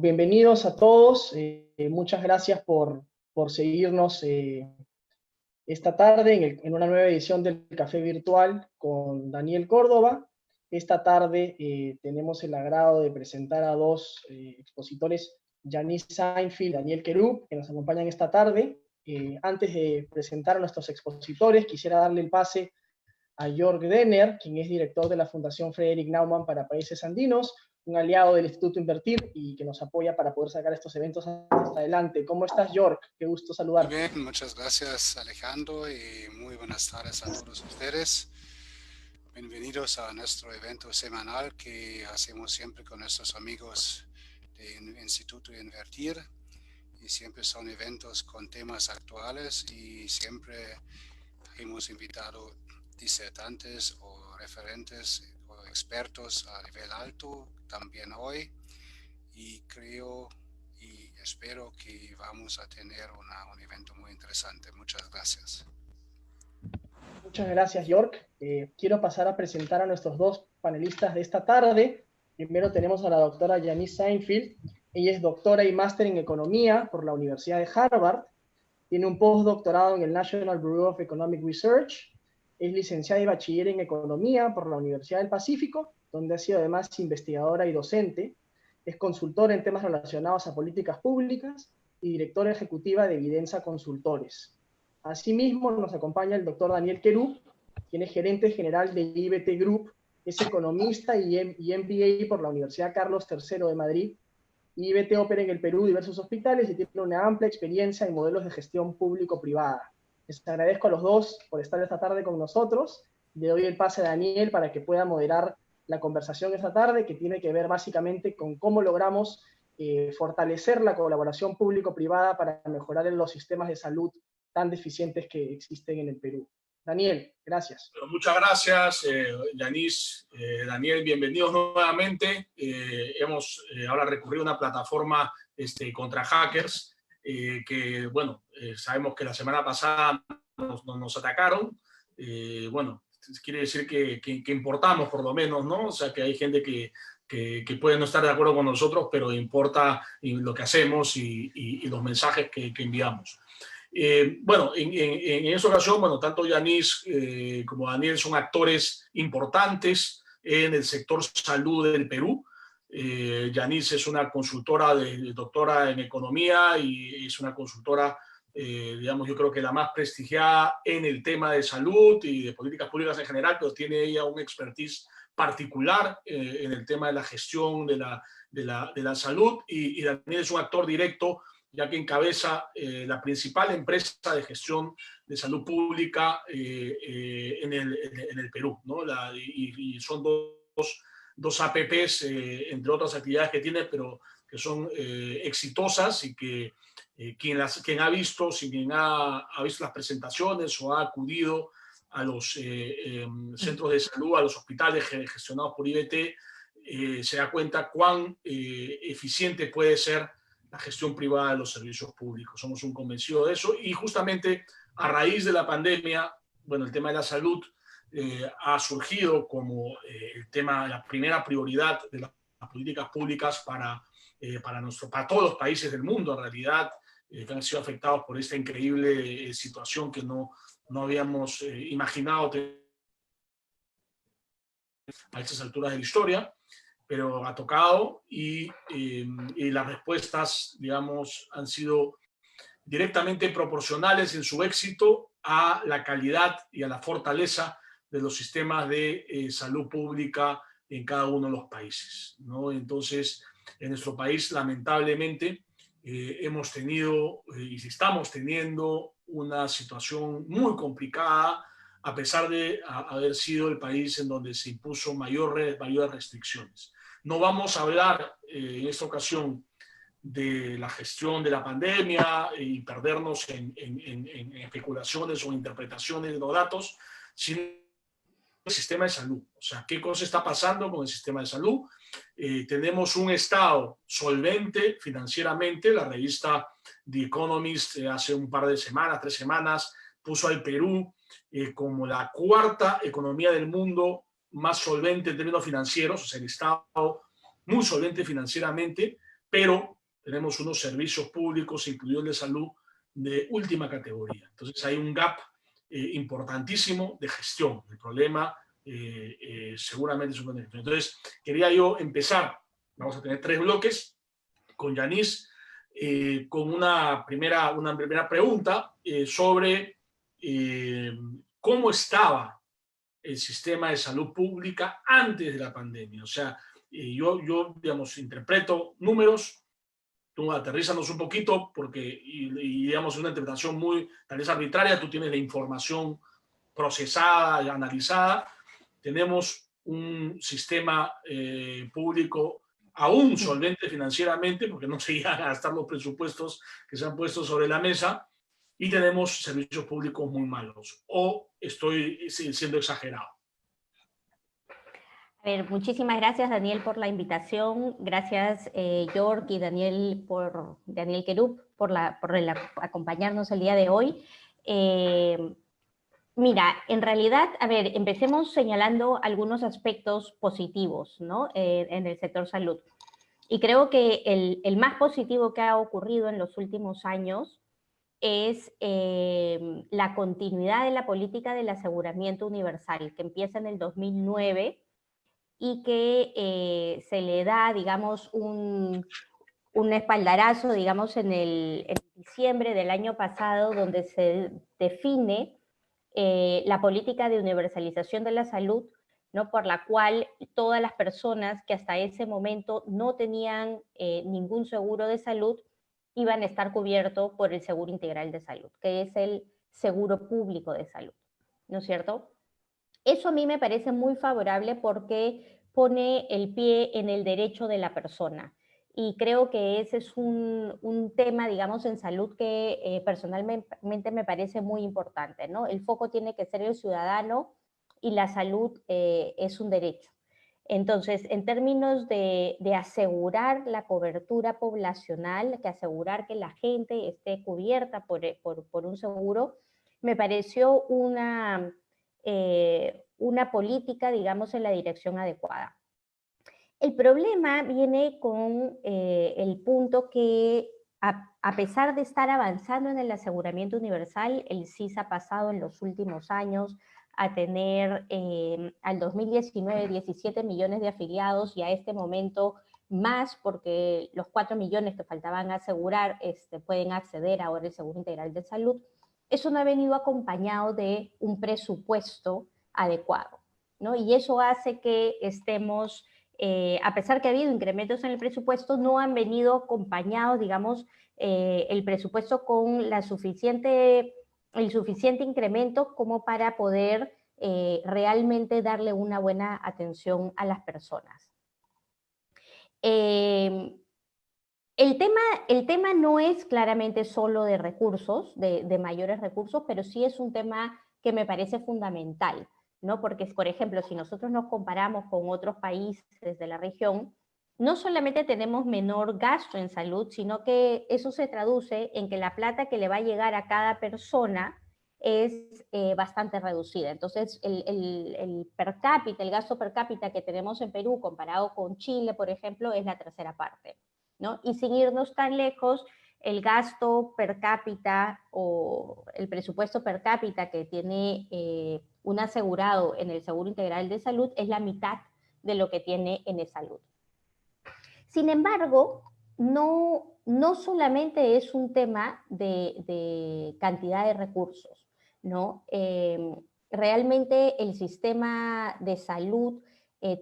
bienvenidos a todos. Muchas gracias por seguirnos esta tarde en una nueva edición del Café Virtual con Daniel Córdoba. Esta tarde tenemos el agrado de presentar a dos expositores, Yanis Seinfeld y Daniel Querub, que nos acompañan esta tarde. Antes de presentar a nuestros expositores, quisiera darle el pase a Jörg Denner, quien es director de la Fundación Frederick Naumann para Países Andinos, un aliado del Instituto Invertir y que nos apoya para poder sacar estos eventos hasta adelante. ¿Cómo estás, Jörg? Qué gusto saludarte. Muy bien, muchas gracias, Alejandro, y muy buenas tardes a todos ustedes. Bienvenidos a nuestro evento semanal que hacemos siempre con nuestros amigos del Instituto Invertir, y siempre son eventos con temas actuales, y siempre hemos invitado disertantes o referentes o expertos a nivel alto también hoy, y creo y espero que vamos a tener un evento muy interesante. Muchas gracias. Muchas gracias, Jörg. Quiero pasar a presentar a nuestros dos panelistas de esta tarde. Primero tenemos a la doctora Yanis Seinfeld. Ella es doctora y máster en Economía por la Universidad de Harvard. Tiene un postdoctorado en el National Bureau of Economic Research. Es licenciada y bachiller en Economía por la Universidad del Pacífico, donde ha sido además investigadora y docente. Es consultora en temas relacionados a políticas públicas y directora ejecutiva de Evidenza Consultores. Asimismo, nos acompaña el doctor Daniel Querub, quien es gerente general de IBT Group, es economista y MBA por la Universidad Carlos III de Madrid. IBT opera en el Perú diversos hospitales y tiene una amplia experiencia en modelos de gestión público-privada. Les agradezco a los dos por estar esta tarde con nosotros. Le doy el pase a Daniel para que pueda moderar la conversación esta tarde, que tiene que ver básicamente con cómo logramos fortalecer la colaboración público-privada para mejorar los sistemas de salud tan deficientes que existen en el Perú. Daniel, gracias. Bueno, muchas gracias, Yanis. Daniel, bienvenidos nuevamente. Hemos ahora recurrido a una plataforma contra hackers, que, bueno, sabemos que la semana pasada nos atacaron. Bueno, quiere decir que importamos, por lo menos, ¿no? O sea, que hay gente que puede no estar de acuerdo con nosotros, pero importa lo que hacemos y los mensajes que enviamos. Bueno, en esa ocasión, bueno, tanto Yanis como Daniel son actores importantes en el sector salud del Perú. Yanis es una consultora doctora en economía y es una consultora, digamos, yo creo que la más prestigiada en el tema de salud y de políticas públicas en general, pero tiene ella un expertise particular en el tema de la gestión de la salud, y Daniel es un actor directo, ya que encabeza la principal empresa de gestión de salud pública en el Perú, ¿no? Y son dos APPs, entre otras actividades que tiene, pero que son exitosas, y que quien ha visto, si quien ha visto las presentaciones o ha acudido a los centros de salud, a los hospitales gestionados por IBT, se da cuenta cuán eficiente puede ser la gestión privada de los servicios públicos. Somos un convencido de eso, y justamente a raíz de la pandemia, bueno, el tema de la salud ha surgido como la primera prioridad de las políticas públicas para todos los países del mundo, en realidad, que han sido afectados por esta increíble situación que no habíamos imaginado a estas alturas de la historia, pero ha tocado, y las respuestas, digamos, han sido directamente proporcionales en su éxito a la calidad y a la fortaleza de los sistemas de salud pública en cada uno de los países, ¿no? Entonces, en nuestro país, lamentablemente, hemos tenido y estamos teniendo una situación muy complicada, a pesar de haber sido el país en donde se impuso mayores restricciones. No vamos a hablar en esta ocasión de la gestión de la pandemia y perdernos en especulaciones o interpretaciones de los datos, sino el sistema de salud. O sea, ¿qué cosa está pasando con el sistema de salud? Tenemos un Estado solvente financieramente. La revista The Economist hace un par de semanas, 3 semanas, puso al Perú como la 4ª economía del mundo más solvente en términos financieros, o sea, el Estado muy solvente financieramente, pero tenemos unos servicios públicos, incluido el de salud, de última categoría. Entonces hay un gap importantísimo de gestión. El problema seguramente es un problema. Entonces quería yo empezar, vamos a tener 3 bloques, con Yanis, con una primera pregunta sobre cómo estaba el sistema de salud pública antes de la pandemia. O sea, yo digamos, interpreto números. Tú aterrízanos un poquito, porque, y digamos, una interpretación muy, tal vez arbitraria, tú tienes la información procesada y analizada. Tenemos un sistema público aún solvente financieramente, porque no se iban a gastar los presupuestos que se han puesto sobre la mesa, y tenemos servicios públicos muy malos. ¿O estoy siendo exagerado? A ver, muchísimas gracias, Daniel, por la invitación. Gracias, York y Daniel Kerup por acompañarnos el día de hoy. Mira, en realidad, a ver, empecemos señalando algunos aspectos positivos, ¿no? En el sector salud. Y creo que el más positivo que ha ocurrido en los últimos años es la continuidad de la política del aseguramiento universal, que empieza en el 2009 y que se le da, digamos, un espaldarazo, digamos, en diciembre del año pasado, donde se define la política de universalización de la salud, ¿no? Por la cual todas las personas que hasta ese momento no tenían ningún seguro de salud iban a estar cubiertos por el Seguro Integral de Salud, que es el seguro público de salud, ¿no es cierto? Eso a mí me parece muy favorable porque pone el pie en el derecho de la persona. Y creo que ese es un tema, digamos, en salud que personalmente me parece muy importante, ¿no? El foco tiene que ser el ciudadano y la salud es un derecho. Entonces, en términos de asegurar la cobertura poblacional, que asegurar que la gente esté cubierta por un seguro, me pareció una política, digamos, en la dirección adecuada. El problema viene con el punto que, a pesar de estar avanzando en el aseguramiento universal, el SIS ha pasado en los últimos años a tener al 2019 17 millones de afiliados y a este momento más, porque los 4 millones que faltaban asegurar pueden acceder ahora al Seguro Integral de Salud. Eso no ha venido acompañado de un presupuesto adecuado, ¿no? Y eso hace que estemos, a pesar que ha habido incrementos en el presupuesto, no han venido acompañados, digamos, el presupuesto con el suficiente incremento como para poder realmente darle una buena atención a las personas. El tema no es claramente solo de recursos, de mayores recursos, pero sí es un tema que me parece fundamental, ¿no? Porque, por ejemplo, si nosotros nos comparamos con otros países de la región, no solamente tenemos menor gasto en salud, sino que eso se traduce en que la plata que le va a llegar a cada persona es bastante reducida. Entonces, el per cápita, el gasto per cápita que tenemos en Perú comparado con Chile, por ejemplo, es la tercera parte, ¿no? Y sin irnos tan lejos, el gasto per cápita o el presupuesto per cápita que tiene un asegurado en el Seguro Integral de Salud es la mitad de lo que tiene en E-Salud. Sin embargo, no solamente es un tema de cantidad de recursos, ¿no? Realmente el sistema de salud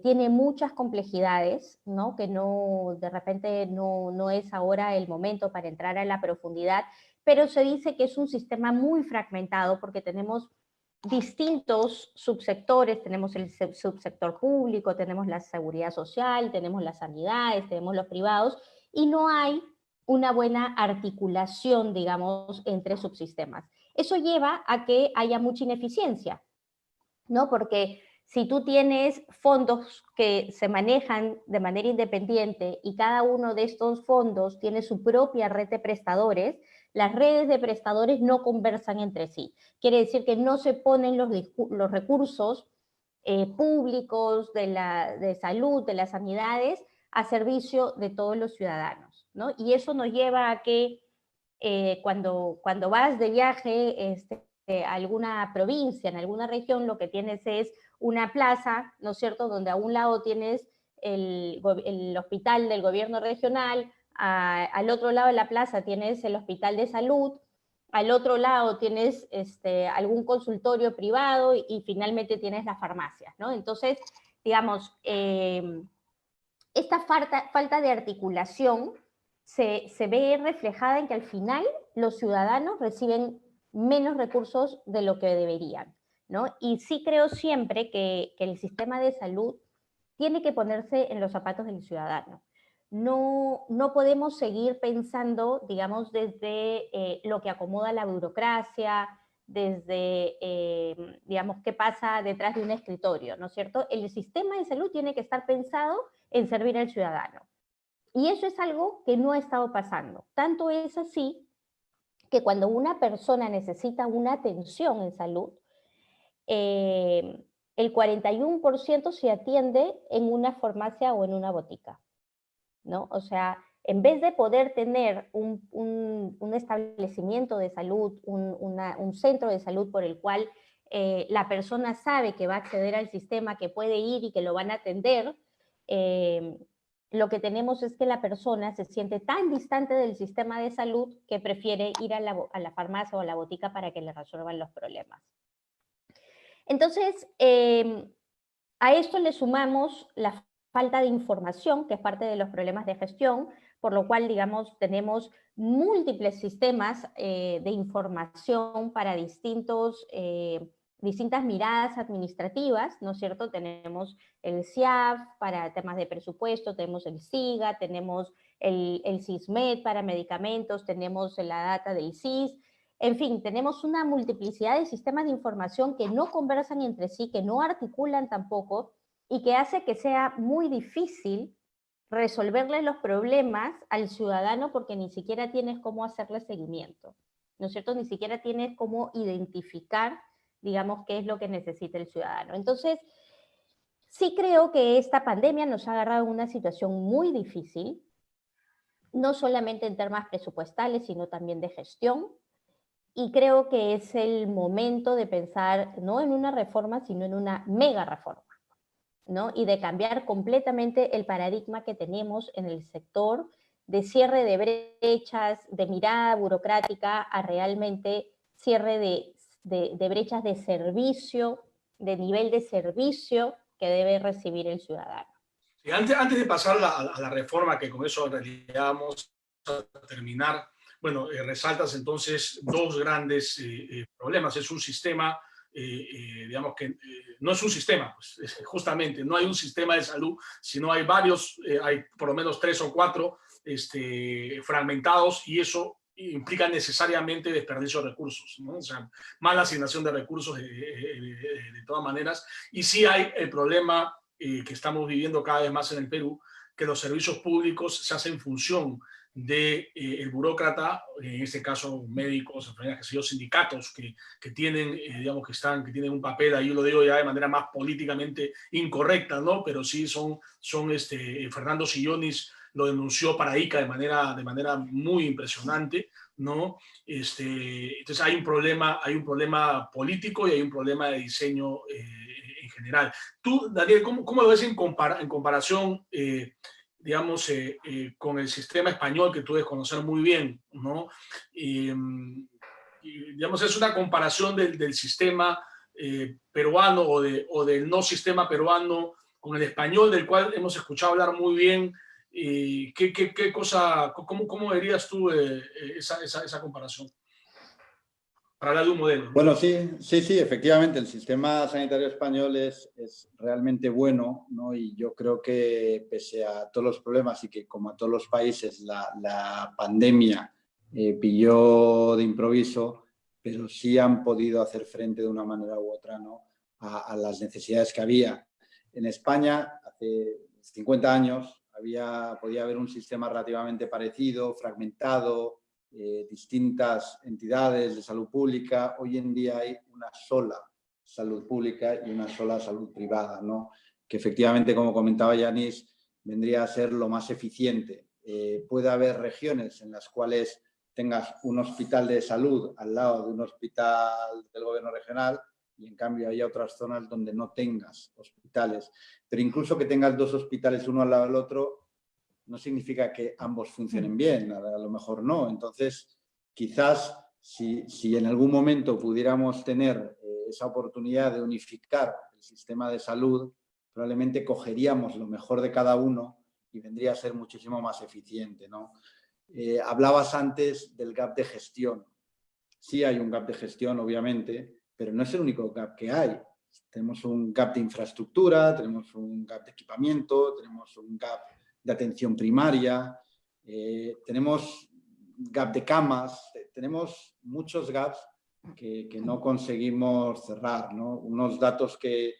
tiene muchas complejidades, ¿no? Que de repente no es ahora el momento para entrar a la profundidad, pero se dice que es un sistema muy fragmentado porque tenemos distintos subsectores, tenemos el subsector público, tenemos la seguridad social, tenemos las sanidades, tenemos los privados, y no hay una buena articulación, digamos, entre subsistemas. Eso lleva a que haya mucha ineficiencia, ¿no? Porque si tú tienes fondos que se manejan de manera independiente y cada uno de estos fondos tiene su propia red de prestadores, las redes de prestadores no conversan entre sí. Quiere decir que no se ponen los recursos públicos de salud, de las sanidades, a servicio de todos los ciudadanos. ¿no? Y eso nos lleva a que cuando vas de viaje a alguna provincia, en alguna región, lo que tienes es una plaza, ¿no es cierto?, donde a un lado tienes el hospital del gobierno regional, al otro lado de la plaza tienes el hospital de salud, al otro lado tienes algún consultorio privado y finalmente tienes las farmacias, ¿no? Entonces, digamos, esta falta de articulación se ve reflejada en que al final los ciudadanos reciben menos recursos de lo que deberían, ¿no? Y sí creo siempre que el sistema de salud tiene que ponerse en los zapatos del ciudadano. No podemos seguir pensando, digamos, desde lo que acomoda la burocracia, desde, digamos, qué pasa detrás de un escritorio, ¿no es cierto? El sistema de salud tiene que estar pensado en servir al ciudadano. Y eso es algo que no ha estado pasando. Tanto es así que cuando una persona necesita una atención en salud, el 41% se atiende en una farmacia o en una botica, ¿no? O sea, en vez de poder tener un establecimiento de salud, un centro de salud por el cual la persona sabe que va a acceder al sistema, que puede ir y que lo van a atender, lo que tenemos es que la persona se siente tan distante del sistema de salud que prefiere ir a la farmacia o a la botica para que le resuelvan los problemas. Entonces, a esto le sumamos la falta de información, que es parte de los problemas de gestión, por lo cual, digamos, tenemos múltiples sistemas de información para distintas miradas administrativas, ¿no es cierto? Tenemos el SIAF para temas de presupuesto, tenemos el SIGA, tenemos el SISMED para medicamentos, tenemos la data del SIS. En fin, tenemos una multiplicidad de sistemas de información que no conversan entre sí, que no articulan tampoco, y que hace que sea muy difícil resolverle los problemas al ciudadano porque ni siquiera tienes cómo hacerle seguimiento, ¿no es cierto? Ni siquiera tienes cómo identificar, digamos, qué es lo que necesita el ciudadano. Entonces, sí creo que esta pandemia nos ha agarrado en una situación muy difícil, no solamente en temas presupuestales, sino también de gestión, y creo que es el momento de pensar no en una reforma, sino en una mega reforma, ¿no? Y de cambiar completamente el paradigma que tenemos en el sector de cierre de brechas, de mirada burocrática a realmente cierre de brechas de servicio, de nivel de servicio que debe recibir el ciudadano. Y antes de pasar a la reforma, que con eso en realidad vamos a terminar, bueno, resaltas entonces dos grandes problemas. Es un sistema, digamos que no es un sistema, pues, justamente no hay un sistema de salud, sino hay varios, hay por lo menos 3 o 4 fragmentados, y eso implica necesariamente desperdicio de recursos, ¿no? O sea, mala asignación de recursos de todas maneras. Y sí hay el problema que estamos viviendo cada vez más en el Perú, que los servicios públicos se hacen en función de el burócrata, en este caso médicos, enfermeras, que sé yo, sindicatos que tienen, digamos, que tienen un papel, ahí lo digo ya de manera más políticamente incorrecta, ¿no? Pero sí son Fernando Sillonis lo denunció para ICA de manera muy impresionante, ¿no? Entonces hay un problema político y hay un problema de diseño en general. Tú, Daniel, ¿cómo lo ves en comparación, digamos, con el sistema español que tú debes conocer muy bien, ¿no? Y, digamos, es una comparación del sistema peruano o del no sistema peruano con el español, del cual hemos escuchado hablar muy bien. ¿Qué cosa, cómo verías tú esa comparación? Para hablar de un modelo, ¿no? Bueno, sí, efectivamente, el sistema sanitario español es realmente bueno, ¿no? Y yo creo que pese a todos los problemas y que como a todos los países la pandemia pilló de improviso, pero sí han podido hacer frente de una manera u otra, ¿no? a las necesidades que había. En España, hace 50 años, podía haber un sistema relativamente parecido, fragmentado, distintas entidades de salud pública. Hoy en día hay una sola salud pública y una sola salud privada, ¿no? Que efectivamente, como comentaba Yanis, vendría a ser lo más eficiente puede haber regiones en las cuales tengas un hospital de salud al lado de un hospital del gobierno regional y en cambio hay otras zonas donde no tengas hospitales. Pero incluso que tengas dos hospitales uno al lado del otro no significa que ambos funcionen bien, a lo mejor no. Entonces, quizás si en algún momento pudiéramos tener esa oportunidad de unificar el sistema de salud, probablemente cogeríamos lo mejor de cada uno y vendría a ser muchísimo más eficiente, ¿no? Hablabas antes del gap de gestión. Sí hay un gap de gestión, obviamente, pero no es el único gap que hay. Tenemos un gap de infraestructura, tenemos un gap de equipamiento, tenemos un gap de atención primaria, tenemos gap de camas, tenemos muchos gaps que no conseguimos cerrar, ¿no? Unos datos que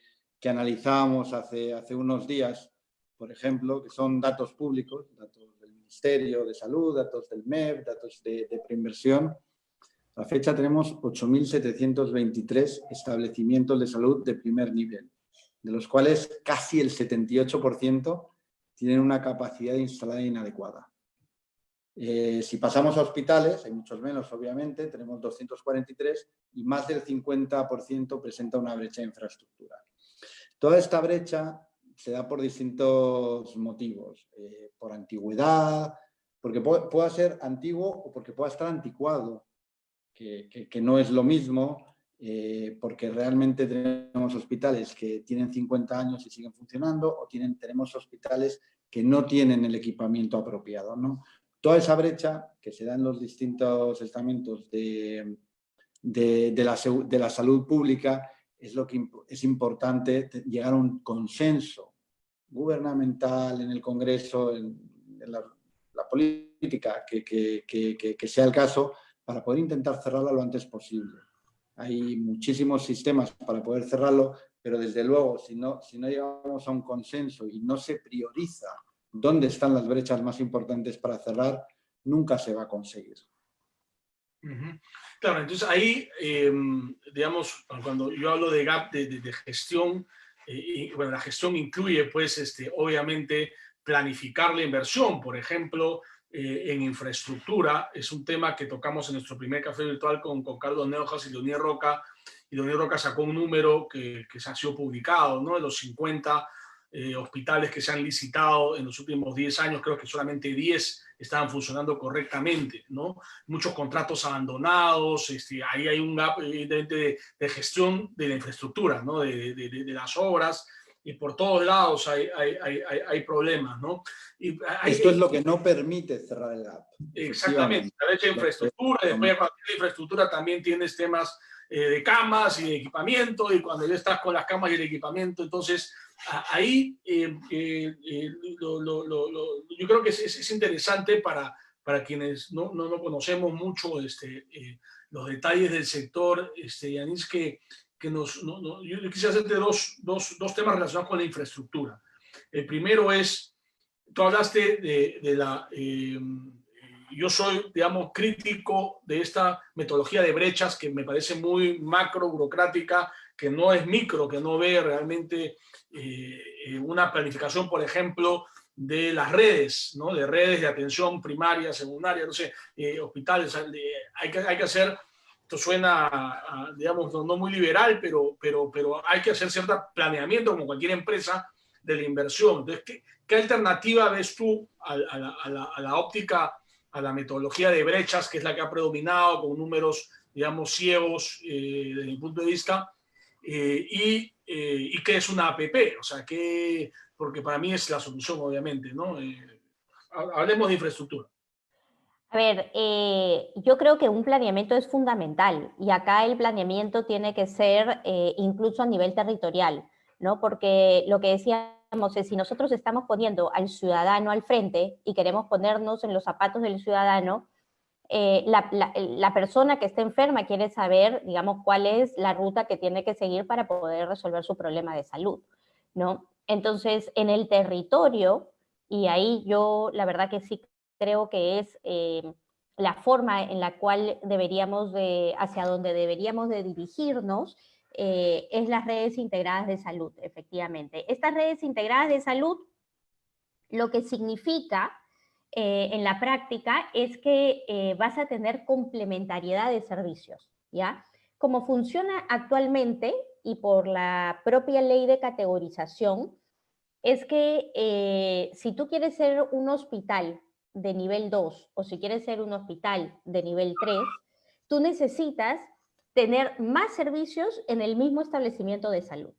analizábamos hace unos días, por ejemplo, que son datos públicos, datos del Ministerio de Salud, datos del MEP, datos de preinversión. A la fecha tenemos 8.723 establecimientos de salud de primer nivel, de los cuales casi el 78% tienen una capacidad instalada inadecuada. Si pasamos a hospitales, hay muchos menos obviamente, tenemos 243 y más del 50% presenta una brecha de infraestructura. Toda esta brecha se da por distintos motivos, por antigüedad, porque pueda ser antiguo o porque pueda estar anticuado, que no es lo mismo, porque realmente tenemos hospitales que tienen 50 años y siguen funcionando o tenemos hospitales que no tienen el equipamiento apropiado, ¿no? Toda esa brecha que se da en los distintos estamentos de la salud pública es lo que es importante llegar a un consenso gubernamental en el Congreso, en la política, que sea el caso, para poder intentar cerrarla lo antes posible. Hay muchísimos sistemas para poder cerrarlo, pero desde luego, si no llegamos a un consenso y no se prioriza dónde están las brechas más importantes para cerrar, nunca se va a conseguir. Claro, entonces ahí, digamos, cuando yo hablo de gap de gestión, bueno, la gestión incluye, pues, obviamente, planificar la inversión, por ejemplo, en infraestructura. Es un tema que tocamos en nuestro primer café virtual con Carlos Neuhaus y Leonel Roca, y Leonel Roca sacó un número que se ha sido publicado, ¿no? De los 50 hospitales que se han licitado en los últimos 10 años, creo que solamente 10 estaban funcionando correctamente, ¿no? Muchos contratos abandonados, ahí hay un gap evidentemente de gestión de la infraestructura, ¿no? De las obras, y por todos lados hay problemas, ¿no? Esto es lo que no permite cerrar el gap. Exactamente, la brecha de infraestructura, y después a partir de infraestructura también tienes temas de camas y de equipamiento, y cuando ya estás con las camas y el equipamiento, entonces ahí yo creo que es interesante para quienes no conocemos mucho los detalles del sector, Yanis, que yo quisiera hacerte dos temas relacionados con la infraestructura. El primero es, tú hablaste de la... yo soy, digamos, crítico de esta metodología de brechas que me parece muy macro, burocrática, que no es micro, que no ve realmente una planificación, por ejemplo, de las redes, ¿no? De redes de atención primaria, secundaria, no sé, hospitales. Hay que hacer, esto suena, digamos, no muy liberal, pero hay que hacer cierto planeamiento, como cualquier empresa, de la inversión. Entonces, ¿qué alternativa ves tú a la óptica, a la metodología de brechas, que es la que ha predominado, con números, digamos, ciegos desde mi punto de vista, y qué es una APP? O sea, porque para mí es la solución, obviamente, ¿no? Hablemos de infraestructura. A ver, yo creo que un planeamiento es fundamental, y acá el planeamiento tiene que ser incluso a nivel territorial, ¿no? Porque lo que decíamos es, si nosotros estamos poniendo al ciudadano al frente y queremos ponernos en los zapatos del ciudadano, la persona que está enferma quiere saber, digamos, cuál es la ruta que tiene que seguir para poder resolver su problema de salud, ¿no? Entonces, en el territorio, y ahí yo la verdad que sí creo que es la forma en la cual hacia donde deberíamos de dirigirnos, es las redes integradas de salud, efectivamente. Estas redes integradas de salud lo que significa en la práctica es que vas a tener complementariedad de servicios, ¿ya? Como funciona actualmente y por la propia ley de categorización, es que si tú quieres ser un hospital de nivel 2 o si quieres ser un hospital de nivel 3, tú necesitas tener más servicios en el mismo establecimiento de salud.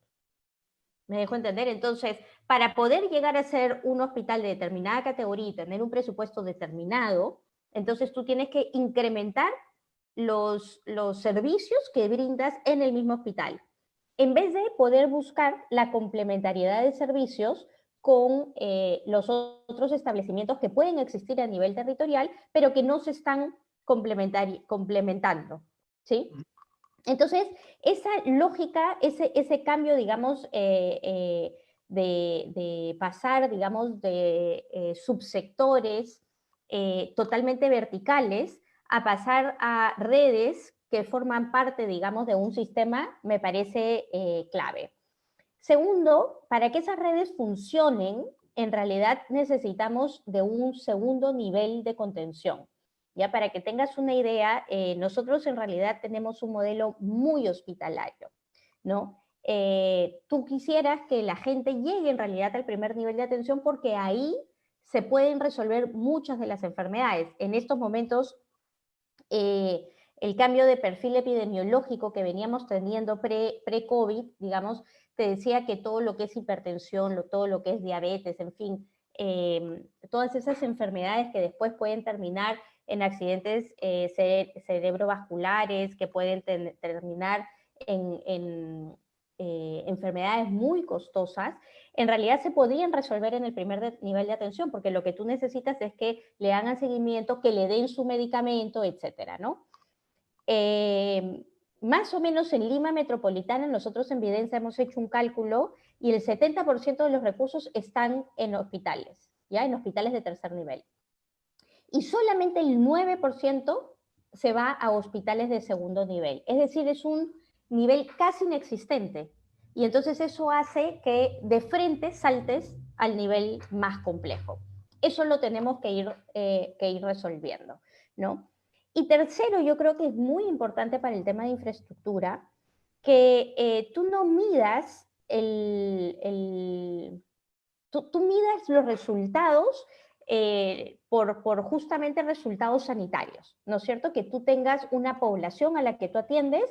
¿Me dejo entender? Entonces, para poder llegar a ser un hospital de determinada categoría y tener un presupuesto determinado, entonces tú tienes que incrementar los servicios que brindas en el mismo hospital, en vez de poder buscar la complementariedad de servicios con los otros establecimientos que pueden existir a nivel territorial, pero que no se están complementando, ¿sí? Entonces, esa lógica, ese cambio, digamos, de pasar, digamos, de subsectores totalmente verticales a pasar a redes que forman parte, digamos, de un sistema, me parece clave. Segundo, para que esas redes funcionen, en realidad necesitamos de un segundo nivel de contención. Ya para que tengas una idea, nosotros en realidad tenemos un modelo muy hospitalario, ¿no? Tú quisieras que la gente llegue en realidad al primer nivel de atención porque ahí se pueden resolver muchas de las enfermedades. En estos momentos, el cambio de perfil epidemiológico que veníamos teniendo pre-COVID, digamos, te decía que todo lo que es hipertensión, todo lo que es diabetes, en fin, todas esas enfermedades que después pueden terminar en accidentes cerebrovasculares, que pueden terminar en enfermedades muy costosas, en realidad se podrían resolver en el primer nivel de atención, porque lo que tú necesitas es que le hagan seguimiento, que le den su medicamento, etcétera, ¿no? Más o menos en Lima Metropolitana, nosotros en Videncia hemos hecho un cálculo y el 70% de los recursos están en hospitales, ¿ya? En hospitales de tercer nivel. Y solamente el 9% se va a hospitales de segundo nivel. Es decir, es un nivel casi inexistente. Y entonces eso hace que de frente saltes al nivel más complejo. Eso lo tenemos que ir resolviendo, ¿no? Y tercero, yo creo que es muy importante para el tema de infraestructura que tú no midas tú midas los resultados por justamente resultados sanitarios, ¿no es cierto? Que tú tengas una población a la que tú atiendes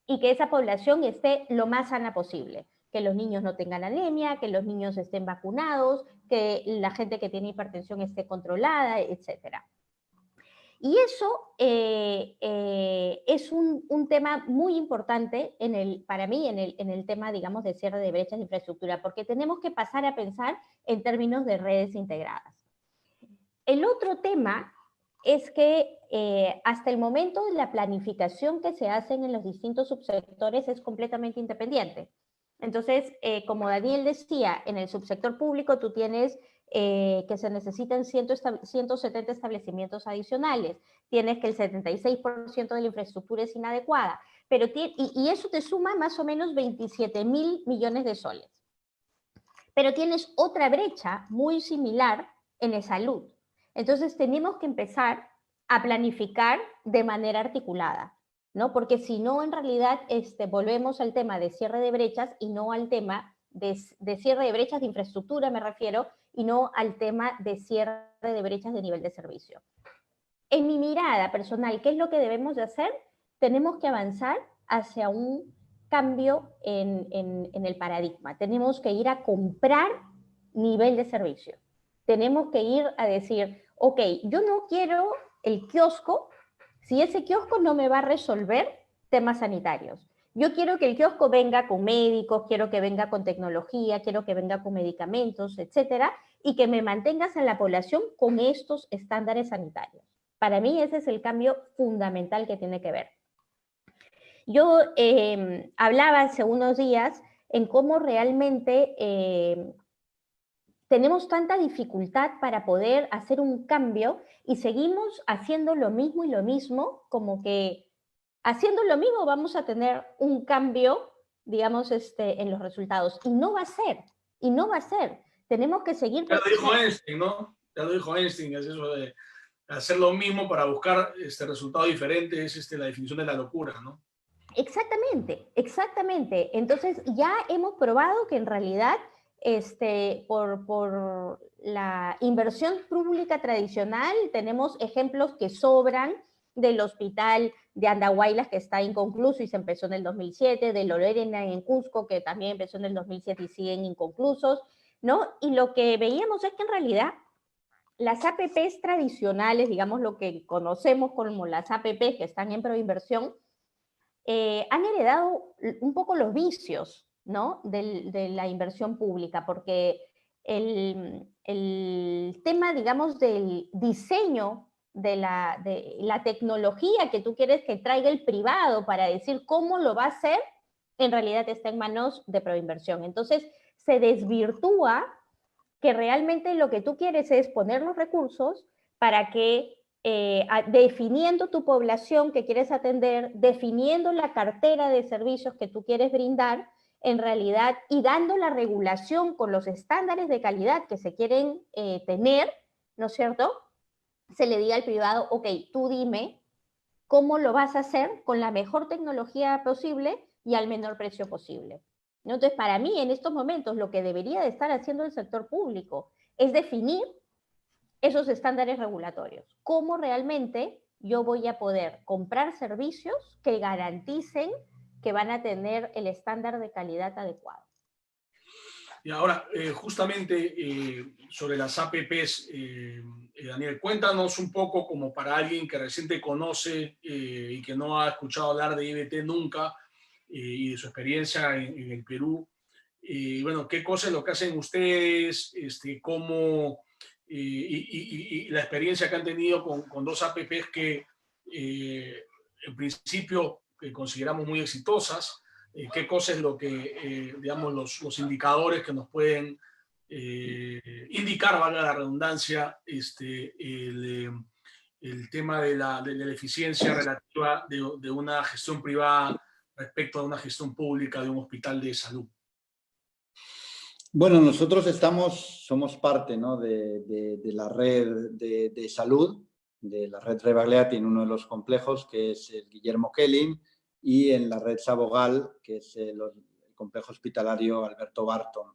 y que esa población esté lo más sana posible, que los niños no tengan anemia, que los niños estén vacunados, que la gente que tiene hipertensión esté controlada, etcétera. Y eso es un tema muy importante para mí en el tema, digamos, de cierre de brechas de infraestructura, porque tenemos que pasar a pensar en términos de redes integradas. El otro tema es que hasta el momento la planificación que se hace en los distintos subsectores es completamente independiente. Entonces, como Daniel decía, en el subsector público tú tienes que se necesitan 170 establecimientos adicionales, tienes que el 76% de la infraestructura es inadecuada, y eso te suma más o menos 27.000 millones de soles. Pero tienes otra brecha muy similar en salud. Entonces tenemos que empezar a planificar de manera articulada, ¿no? Porque si no, en realidad volvemos al tema de cierre de brechas y no al tema de cierre de brechas de infraestructura, me refiero, y no al tema de cierre de brechas de nivel de servicio. En mi mirada personal, ¿qué es lo que debemos de hacer? Tenemos que avanzar hacia un cambio en el paradigma. Tenemos que ir a comprar nivel de servicio. Tenemos que ir a decir, ok, yo no quiero el kiosco si ese kiosco no me va a resolver temas sanitarios. Yo quiero que el kiosco venga con médicos, quiero que venga con tecnología, quiero que venga con medicamentos, etcétera, y que me mantengas en la población con estos estándares sanitarios. Para mí ese es el cambio fundamental que tiene que ver. Yo hablaba hace unos días en cómo realmente tenemos tanta dificultad para poder hacer un cambio y seguimos haciendo lo mismo y lo mismo, como que haciendo lo mismo vamos a tener un cambio, digamos, en los resultados. Y no va a ser, Tenemos que seguir... Ya lo dijo Einstein, ¿no? Ya lo dijo Einstein, es eso de hacer lo mismo para buscar resultados diferentes, es la definición de la locura, ¿no? Exactamente, exactamente. Entonces ya hemos probado que en realidad por la inversión pública tradicional tenemos ejemplos que sobran del hospital de Andahuaylas, que está inconcluso y se empezó en el 2007, de Lorena en Cusco, que también empezó en el 2007 y siguen inconclusos, ¿no? Y lo que veíamos es que en realidad las APPs tradicionales, digamos lo que conocemos como las APPs que están en proinversión, han heredado un poco los vicios, ¿no? de la inversión pública, porque el tema, digamos, del diseño de la tecnología que tú quieres que traiga el privado para decir cómo lo va a hacer, en realidad está en manos de Proinversión. Entonces, se desvirtúa que realmente lo que tú quieres es poner los recursos para que definiendo tu población que quieres atender, definiendo la cartera de servicios que tú quieres brindar, en realidad, y dando la regulación con los estándares de calidad que se quieren tener, ¿no es cierto? Se le diga al privado, ok, tú dime cómo lo vas a hacer con la mejor tecnología posible y al menor precio posible. ¿No? Entonces, para mí, en estos momentos, lo que debería de estar haciendo el sector público es definir esos estándares regulatorios. ¿Cómo realmente yo voy a poder comprar servicios que garanticen que van a tener el estándar de calidad adecuado? Y ahora, justamente sobre las APPs, Daniel, cuéntanos un poco como para alguien que recién te conoce y que no ha escuchado hablar de IBT nunca y de su experiencia en el Perú. Bueno, ¿qué cosa es lo que hacen ustedes? ¿Cómo y la experiencia que han tenido con dos APPs que en principio consideramos muy exitosas? ¿Qué cosa es lo que, digamos, los indicadores que nos pueden indicar, valga la redundancia, el tema de la eficiencia relativa de una gestión privada respecto a una gestión pública de un hospital de salud? Bueno, nosotros somos parte, ¿no? de la red de salud, de la red Rebagliati en uno de los complejos, que es el Guillermo Kelling, y en la red Sabogal, que es el complejo hospitalario Alberto Barton.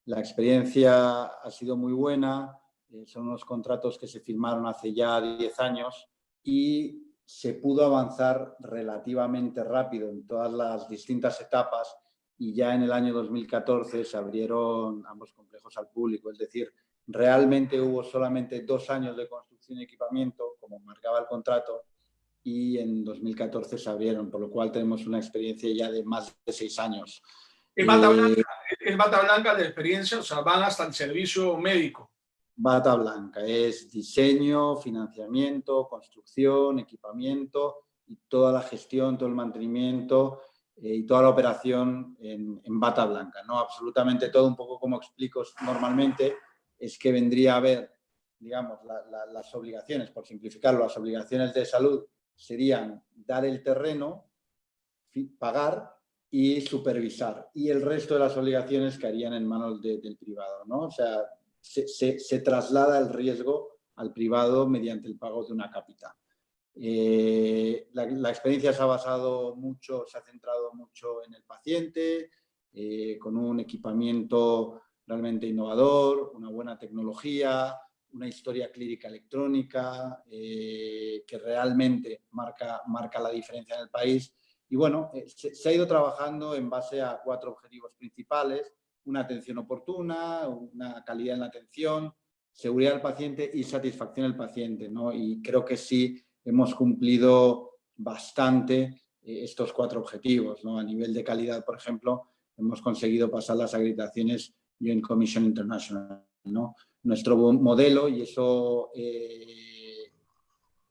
La experiencia ha sido muy buena, son unos contratos que se firmaron hace ya 10 años y se pudo avanzar relativamente rápido en todas las distintas etapas, y ya en el año 2014 se abrieron ambos complejos al público. Es decir, realmente hubo solamente 2 años de construcción y equipamiento, como marcaba el contrato, y en 2014 se abrieron, por lo cual tenemos una experiencia ya de más de 6 años. Es bata blanca de experiencia, o sea, van hasta el servicio médico. Bata blanca, es diseño, financiamiento, construcción, equipamiento y toda la gestión, todo el mantenimiento y toda la operación en bata blanca, ¿no? Absolutamente todo, un poco como explico normalmente, es que vendría a haber, digamos, las obligaciones, por simplificarlo, las obligaciones de salud serían dar el terreno, pagar y supervisar, y el resto de las obligaciones caerían en manos del privado, ¿no? O sea, se traslada el riesgo al privado mediante el pago de una capital. La experiencia se ha centrado mucho en el paciente, con un equipamiento realmente innovador, una buena tecnología, una historia clínica electrónica que realmente marca la diferencia en el país. Y bueno, se ha ido trabajando en base a 4 objetivos principales: una atención oportuna, una calidad en la atención, seguridad del paciente y satisfacción del paciente, ¿no? Y creo que sí hemos cumplido bastante estos 4 objetivos, ¿no? A nivel de calidad, por ejemplo, hemos conseguido pasar las acreditaciones Joint Commission International, ¿no? Nuestro modelo, y eso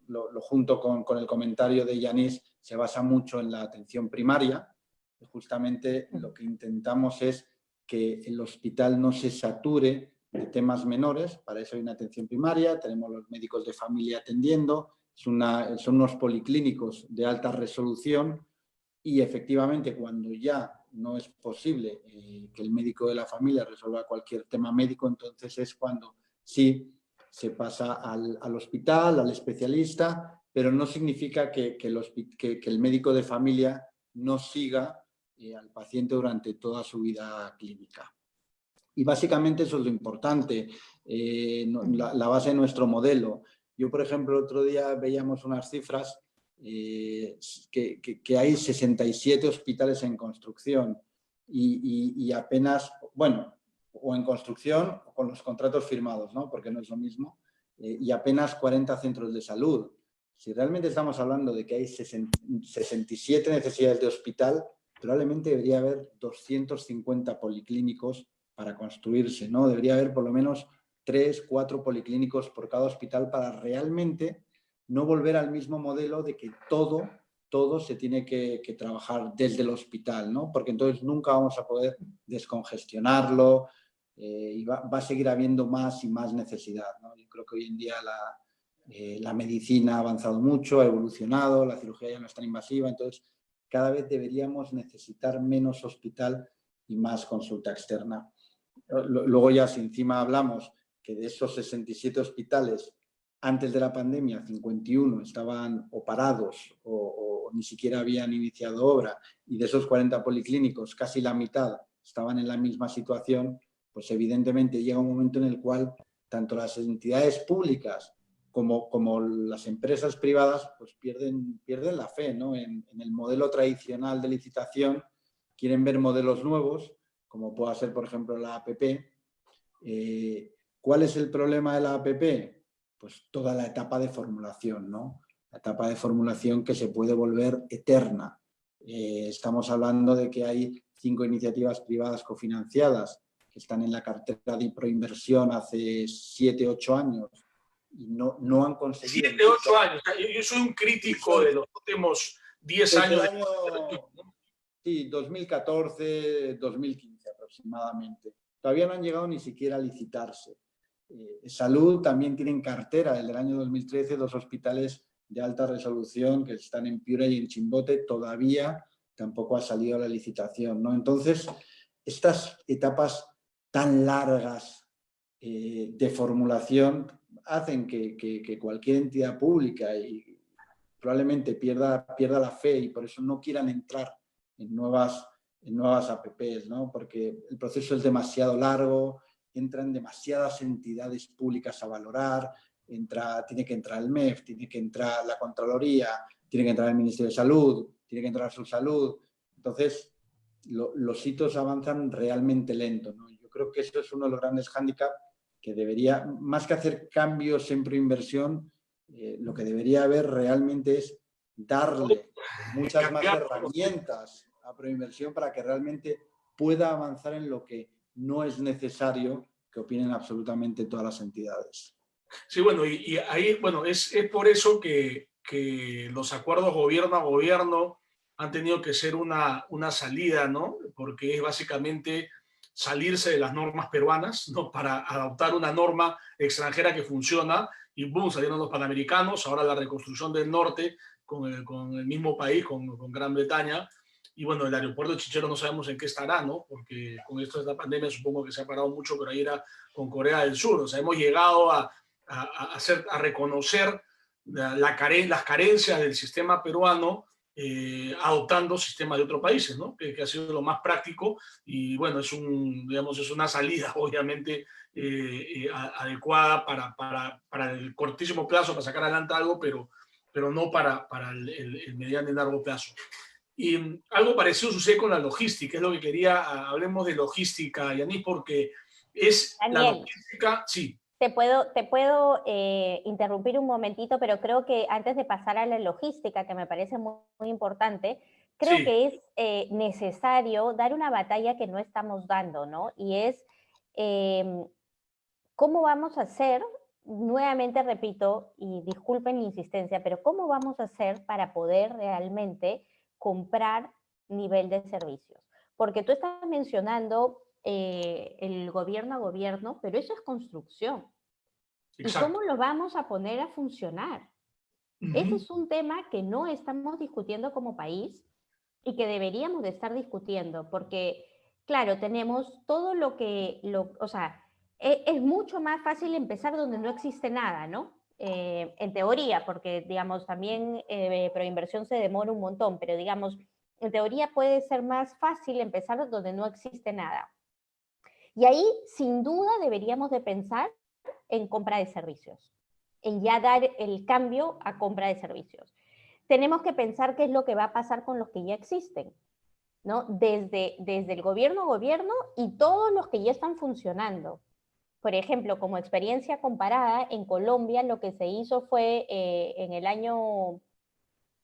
lo junto con el comentario de Yanis, se basa mucho en la atención primaria. Justamente lo que intentamos es que el hospital no se sature de temas menores. Para eso hay una atención primaria, tenemos los médicos de familia atendiendo, son unos policlínicos de alta resolución, y efectivamente cuando ya no es posible que el médico de la familia resuelva cualquier tema médico, entonces es cuando sí se pasa al hospital, al especialista, pero no significa que el médico de familia no siga al paciente durante toda su vida clínica. Y básicamente eso es lo importante, la base de nuestro modelo. Yo, por ejemplo, el otro día veíamos unas cifras que hay 67 hospitales en construcción y apenas, bueno, o en construcción o con los contratos firmados, ¿no? Porque no es lo mismo, y apenas 40 centros de salud. Si realmente estamos hablando de que hay 67 necesidades de hospital, probablemente debería haber 250 policlínicos para construirse, ¿no? Debería haber por lo menos 3, 4 policlínicos por cada hospital para realmente no volver al mismo modelo de que todo se tiene que trabajar desde el hospital, ¿no? Porque entonces nunca vamos a poder descongestionarlo y va a seguir habiendo más y más necesidad, ¿no? Yo creo que hoy en día la medicina ha avanzado mucho, ha evolucionado, la cirugía ya no es tan invasiva, entonces cada vez deberíamos necesitar menos hospital y más consulta externa. Luego ya si encima hablamos que de esos 67 hospitales antes de la pandemia 51 estaban o parados o ni siquiera habían iniciado obra y de esos 40 policlínicos casi la mitad estaban en la misma situación, pues evidentemente llega un momento en el cual tanto las entidades públicas como las empresas privadas pues pierden la fe, ¿no? En el modelo tradicional de licitación, quieren ver modelos nuevos, como pueda ser, por ejemplo, la APP. ¿Cuál es el problema de la APP? Pues toda la etapa de formulación, ¿no? La etapa de formulación que se puede volver eterna. Estamos hablando de que hay 5 iniciativas privadas cofinanciadas que están en la cartera de proinversión hace 7, 8 años y no han conseguido... 7, 8 años. Yo soy un crítico de los últimos 10 años. Sí, 2014, 2015 aproximadamente. Todavía no han llegado ni siquiera a licitarse. Salud también tiene en cartera, desde el año 2013, 2 hospitales de alta resolución que están en Piura y en Chimbote, todavía tampoco ha salido a la licitación, ¿no? Entonces, estas etapas tan largas de formulación hacen que cualquier entidad pública y probablemente pierda la fe y por eso no quieran entrar en nuevas APPs, ¿no? Porque el proceso es demasiado largo, entran demasiadas entidades públicas a valorar, tiene que entrar el MEF, tiene que entrar la Contraloría, tiene que entrar el Ministerio de Salud, tiene que entrar Subsalud. Entonces, los hitos avanzan realmente lento, ¿no? Yo creo que eso es uno de los grandes hándicaps que debería, más que hacer cambios en proinversión, lo que debería haber realmente es darle muchas más herramientas a proinversión para que realmente pueda avanzar en lo que no es necesario que opinen absolutamente todas las entidades. Sí, bueno, y ahí, bueno, es por eso que los acuerdos gobierno a gobierno han tenido que ser una salida, ¿no? Porque es básicamente salirse de las normas peruanas, ¿no? Para adoptar una norma extranjera que funciona y boom, salieron los panamericanos, ahora la reconstrucción del norte con el mismo país, con Gran Bretaña. Y bueno, el aeropuerto de Chinchero no sabemos en qué estará, ¿no? Porque con esto de la pandemia supongo que se ha parado mucho, pero ahí era con Corea del Sur. O sea, hemos llegado a reconocer las carencias del sistema peruano adoptando sistemas de otros países, ¿no? Que ha sido lo más práctico y bueno, es una salida obviamente adecuada para el cortísimo plazo, para sacar adelante algo, pero no para el mediano y largo plazo. Y algo parecido sucede con la logística, es lo que quería, hablemos de logística, Yanis, porque es Daniel, la logística, sí. Te puedo interrumpir un momentito, pero creo que antes de pasar a la logística, que me parece muy, muy importante, creo que es necesario dar una batalla que no estamos dando, ¿no? Y es cómo vamos a hacer, nuevamente repito, y disculpen mi insistencia, pero cómo vamos a hacer para poder realmente comprar nivel de servicios. Porque tú estás mencionando el gobierno a gobierno, pero eso es construcción. Exacto. ¿Y cómo lo vamos a poner a funcionar? Ese es un tema que no estamos discutiendo como país y que deberíamos de estar discutiendo, porque, claro, tenemos todo o sea, Es mucho más fácil empezar donde no existe nada, ¿no? En teoría, porque, digamos, también proinversión se demora un montón, pero, digamos, en teoría puede ser más fácil empezar donde no existe nada. Y ahí, sin duda, deberíamos de pensar en compra de servicios, en ya dar el cambio a compra de servicios. Tenemos que pensar qué es lo que va a pasar con los que ya existen, ¿no? Desde el gobierno a gobierno y todos los que ya están funcionando. Por ejemplo, como experiencia comparada, en Colombia lo que se hizo fue en el año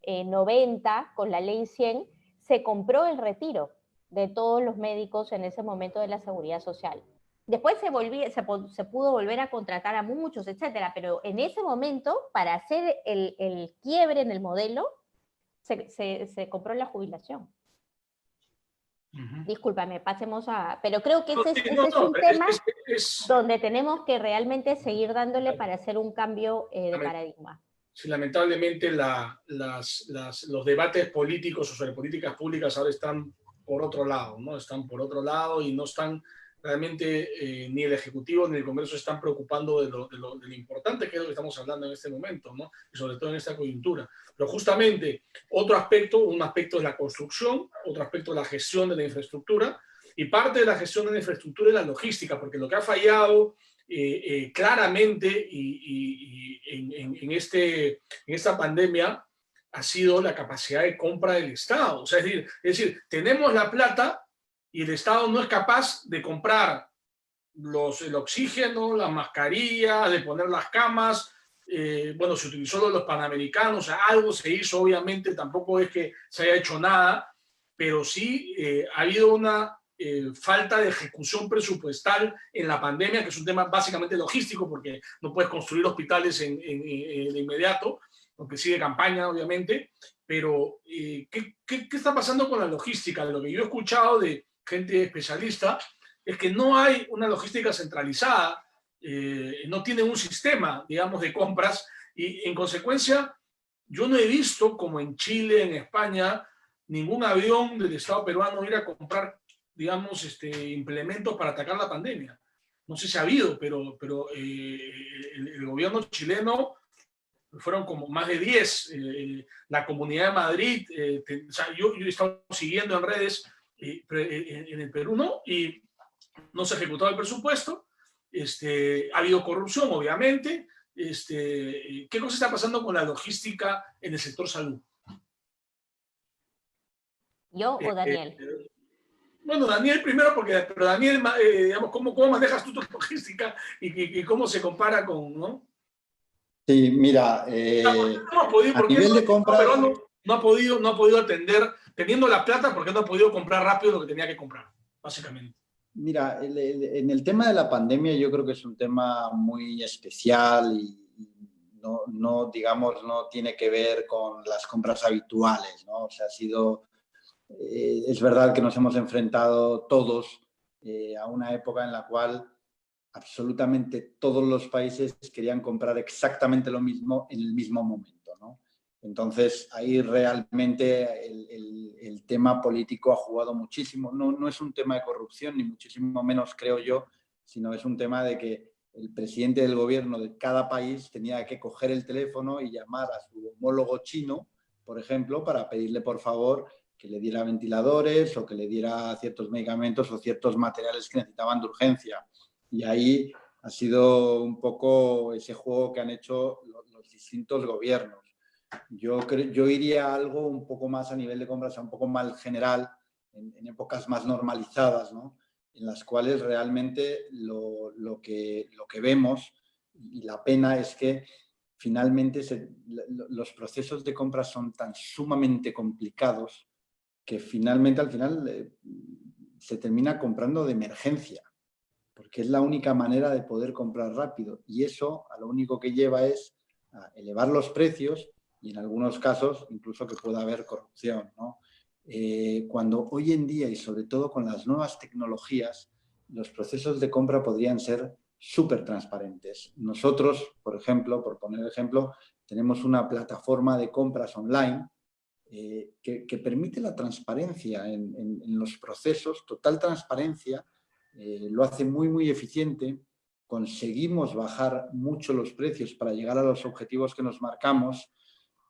90, con la ley 100, se compró el retiro de todos los médicos en ese momento de la seguridad social. Después se pudo volver a contratar a muchos, etcétera, pero en ese momento, para hacer el quiebre en el modelo, se compró la jubilación. Discúlpame, pasemos a... Pero creo que ese es un tema donde tenemos que realmente seguir dándole para hacer un cambio de paradigma. Sí, lamentablemente los debates políticos o sobre políticas públicas ahora están por otro lado, ¿no? Están por otro lado y no están realmente ni el Ejecutivo ni el Congreso se están preocupando de lo importante que es lo que estamos hablando en este momento, ¿no? Y sobre todo en esta coyuntura. Pero justamente otro aspecto, un aspecto es la construcción, otro aspecto es la gestión de la infraestructura, y parte de la gestión de la infraestructura es la logística, porque lo que ha fallado claramente en esta pandemia ha sido la capacidad de compra del Estado. O sea, es decir, tenemos la plata y el Estado no es capaz de comprar el oxígeno, las mascarillas, de poner las camas. Bueno, se utilizó los panamericanos, o sea, algo se hizo, obviamente, tampoco es que se haya hecho nada, pero sí ha habido una falta de ejecución presupuestal en la pandemia, que es un tema básicamente logístico, porque no puedes construir hospitales de inmediato, aunque sigue campaña, obviamente, pero ¿qué está pasando con la logística? Lo que yo he escuchado de gente especialista es que no hay una logística centralizada, no tienen un sistema, digamos, de compras, y en consecuencia yo no he visto, como en Chile, en España, ningún avión del Estado peruano ir a comprar, digamos, implementos para atacar la pandemia. No sé si ha habido, pero el gobierno chileno fueron como más de 10. La Comunidad de Madrid, o sea, yo he estado siguiendo en redes en el Perú, ¿no? Y no se ha ejecutado el presupuesto. Ha habido corrupción, obviamente. ¿Qué cosa está pasando con la logística en el sector salud? ¿Yo o Daniel? Bueno, Daniel primero, pero Daniel, digamos, ¿cómo manejas tú tu logística y cómo se compara con, ¿no? Sí, mira, a nivel de compras... No ha podido atender, teniendo la plata, porque no ha podido comprar rápido lo que tenía que comprar, básicamente. Mira, en el tema de la pandemia yo creo que es un tema muy especial y no, digamos, no tiene que ver con las compras habituales, ¿no? O sea, es verdad que nos hemos enfrentado todos a una época en la cual absolutamente todos los países querían comprar exactamente lo mismo en el mismo momento, ¿no? Entonces, ahí realmente el tema político ha jugado muchísimo. No es un tema de corrupción, ni muchísimo menos creo yo, sino es un tema de que el presidente del gobierno de cada país tenía que coger el teléfono y llamar a su homólogo chino, por ejemplo, para pedirle, por favor, que le diera ventiladores o que le diera ciertos medicamentos o ciertos materiales que necesitaban de urgencia. Y ahí ha sido un poco ese juego que han hecho los distintos gobiernos. Yo iría a algo un poco más a nivel de compras, un poco más general, en épocas más normalizadas, ¿no? En las cuales realmente lo que vemos, y la pena es que finalmente los procesos de compra son tan sumamente complicados que finalmente al final se termina comprando de emergencia, porque es la única manera de poder comprar rápido, y eso a lo único que lleva es a elevar los precios y en algunos casos incluso que pueda haber corrupción, ¿no? Cuando hoy en día y sobre todo con las nuevas tecnologías, los procesos de compra podrían ser súper transparentes. Nosotros, por ejemplo, por poner ejemplo, tenemos una plataforma de compras online que permite la transparencia en los procesos, total transparencia, lo hace muy, muy eficiente conseguimos bajar mucho los precios para llegar a los objetivos que nos marcamos.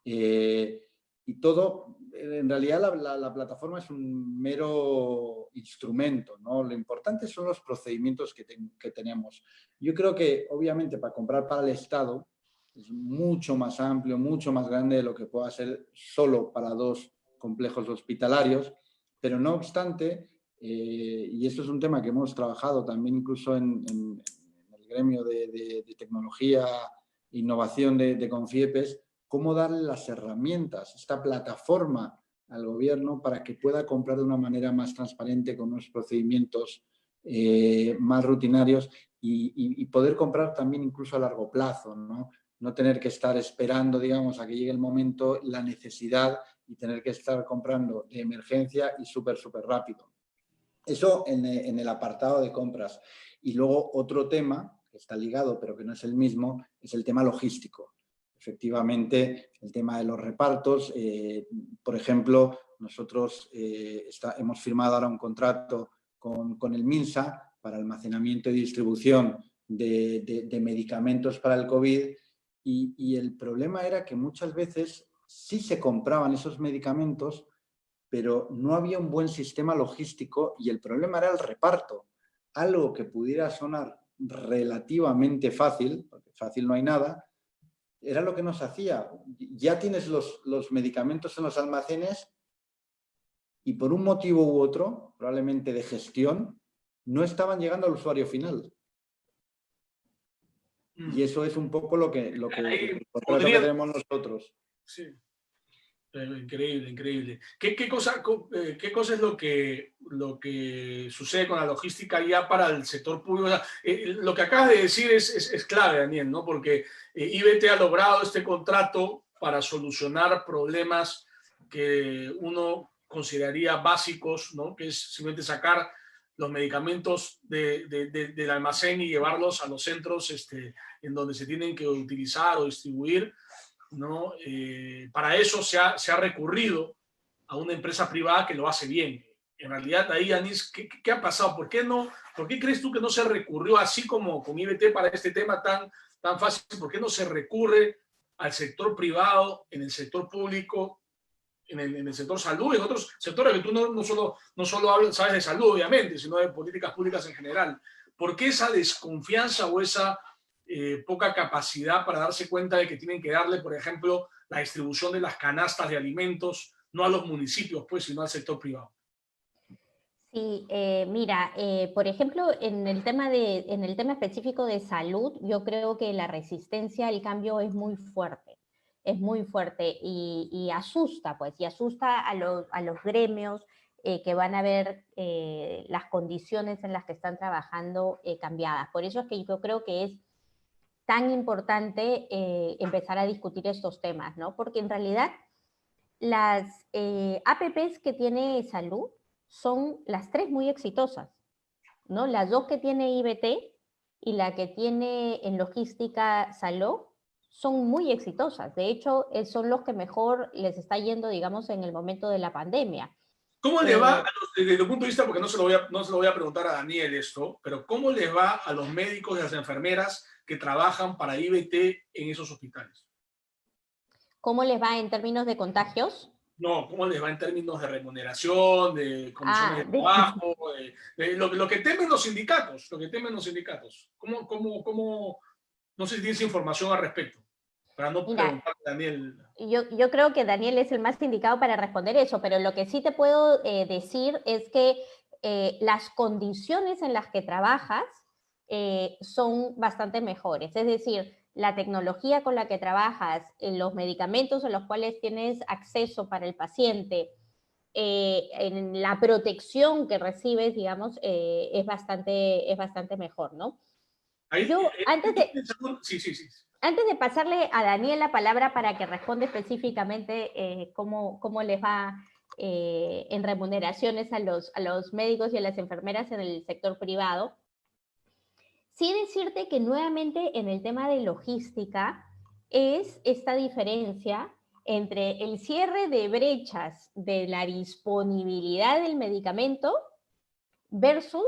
Y todo, en realidad la plataforma es un mero instrumento, ¿no? Lo importante son los procedimientos que tenemos. Yo creo que, obviamente, para comprar para el Estado es mucho más amplio, mucho más grande de lo que pueda ser solo para 2 complejos hospitalarios, pero no obstante, y esto es un tema que hemos trabajado también incluso en el gremio de tecnología e innovación de Confiepes, cómo darle las herramientas, esta plataforma al gobierno para que pueda comprar de una manera más transparente, con unos procedimientos más rutinarios y poder comprar también incluso a largo plazo, ¿no? No tener que estar esperando, digamos, a que llegue el momento, la necesidad, y tener que estar comprando de emergencia y súper rápido. Eso en el apartado de compras. Y luego otro tema que está ligado, pero que no es el mismo, es el tema logístico. Efectivamente, el tema de los repartos. Por ejemplo, nosotros hemos firmado ahora un contrato con el MINSA para almacenamiento y distribución de medicamentos para el COVID, y el problema era que muchas veces sí se compraban esos medicamentos, pero no había un buen sistema logístico, y el problema era el reparto. Algo que pudiera sonar relativamente fácil, porque fácil no hay nada, era lo que nos hacía. Ya tienes los medicamentos en los almacenes y por un motivo u otro, probablemente de gestión, no estaban llegando al usuario final. Y eso es un poco lo que tenemos nosotros. Sí. Increíble, increíble. ¿Qué cosa es lo que sucede con la logística ya para el sector público? O sea, lo que acabas de decir es clave, Daniel, ¿no? Porque IBT ha logrado este contrato para solucionar problemas que uno consideraría básicos, ¿no? Que es simplemente sacar los medicamentos del almacén y llevarlos a los centros en donde se tienen que utilizar o distribuir, ¿no? Para eso se ha recurrido a una empresa privada que lo hace bien. En realidad, ahí, Anis, ¿qué ha pasado? ¿Por qué crees tú que no se recurrió, así como con IBT, para este tema tan fácil? ¿Por qué no se recurre al sector privado, en el sector público, en el sector salud, en otros sectores que tú no solo hablas, sabes de salud, obviamente, sino de políticas públicas en general? ¿Por qué esa desconfianza o esa poca capacidad para darse cuenta de que tienen que darle, por ejemplo, la distribución de las canastas de alimentos, no a los municipios, pues, sino al sector privado? Sí, mira, por ejemplo, en el tema específico de salud, yo creo que la resistencia al cambio es muy fuerte y asusta, pues, y asusta a los gremios que van a ver las condiciones en las que están trabajando cambiadas. Por eso es que yo creo que es tan importante empezar a discutir estos temas, ¿no? Porque en realidad las APPs que tiene salud son las 3 muy exitosas, ¿no? Las 2 que tiene IBT y la que tiene en logística Salud son muy exitosas. De hecho, son los que mejor les está yendo, digamos, en el momento de la pandemia. ¿Cómo le va, desde tu punto de vista, porque no se lo voy a preguntar a Daniel esto, pero cómo les va a los médicos y a las enfermeras que trabajan para IBT en esos hospitales? ¿Cómo les va en términos de contagios? No, ¿cómo les va en términos de remuneración, de condiciones de trabajo? Lo que temen los sindicatos, ¿Cómo? No sé si tienes información al respecto, para no preguntarle a Daniel. Yo creo que Daniel es el más indicado para responder eso, pero lo que sí te puedo decir es que las condiciones en las que trabajas son bastante mejores. Es decir, la tecnología con la que trabajas, los medicamentos a los cuales tienes acceso para el paciente, en la protección que recibes, digamos, es bastante mejor, ¿no? Antes de pasarle a Daniel la palabra para que responda específicamente cómo les va en remuneraciones a los médicos y a las enfermeras en el sector privado, sí decirte que nuevamente en el tema de logística es esta diferencia entre el cierre de brechas de la disponibilidad del medicamento versus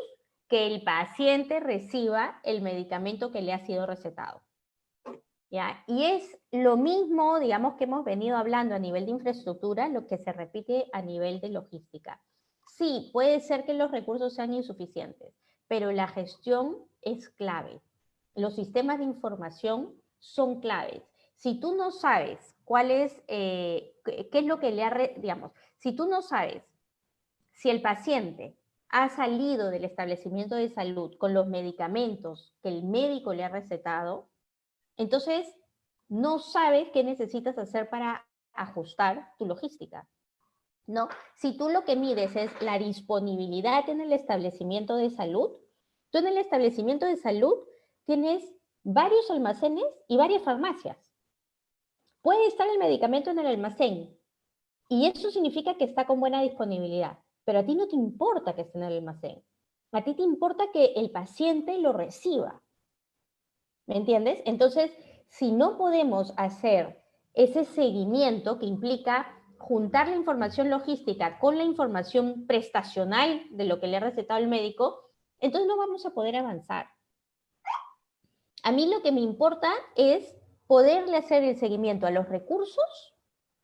que el paciente reciba el medicamento que le ha sido recetado. ¿Ya? Y es lo mismo, digamos, que hemos venido hablando a nivel de infraestructura, lo que se repite a nivel de logística. Sí, puede ser que los recursos sean insuficientes, pero la gestión es clave. Los sistemas de información son claves. Si tú no sabes cuál es, qué es lo que le ha, digamos, si tú no sabes si el paciente ha salido del establecimiento de salud con los medicamentos que el médico le ha recetado, entonces no sabes qué necesitas hacer para ajustar tu logística, ¿no? Si tú lo que mides es la disponibilidad en el establecimiento de salud, tú en el establecimiento de salud tienes varios almacenes y varias farmacias. Puede estar el medicamento en el almacén y eso significa que está con buena disponibilidad, pero a ti no te importa que esté en el almacén. A ti te importa que el paciente lo reciba. ¿Me entiendes? Entonces, si no podemos hacer ese seguimiento que implica juntar la información logística con la información prestacional de lo que le ha recetado el médico, entonces no vamos a poder avanzar. A mí lo que me importa es poderle hacer el seguimiento a los recursos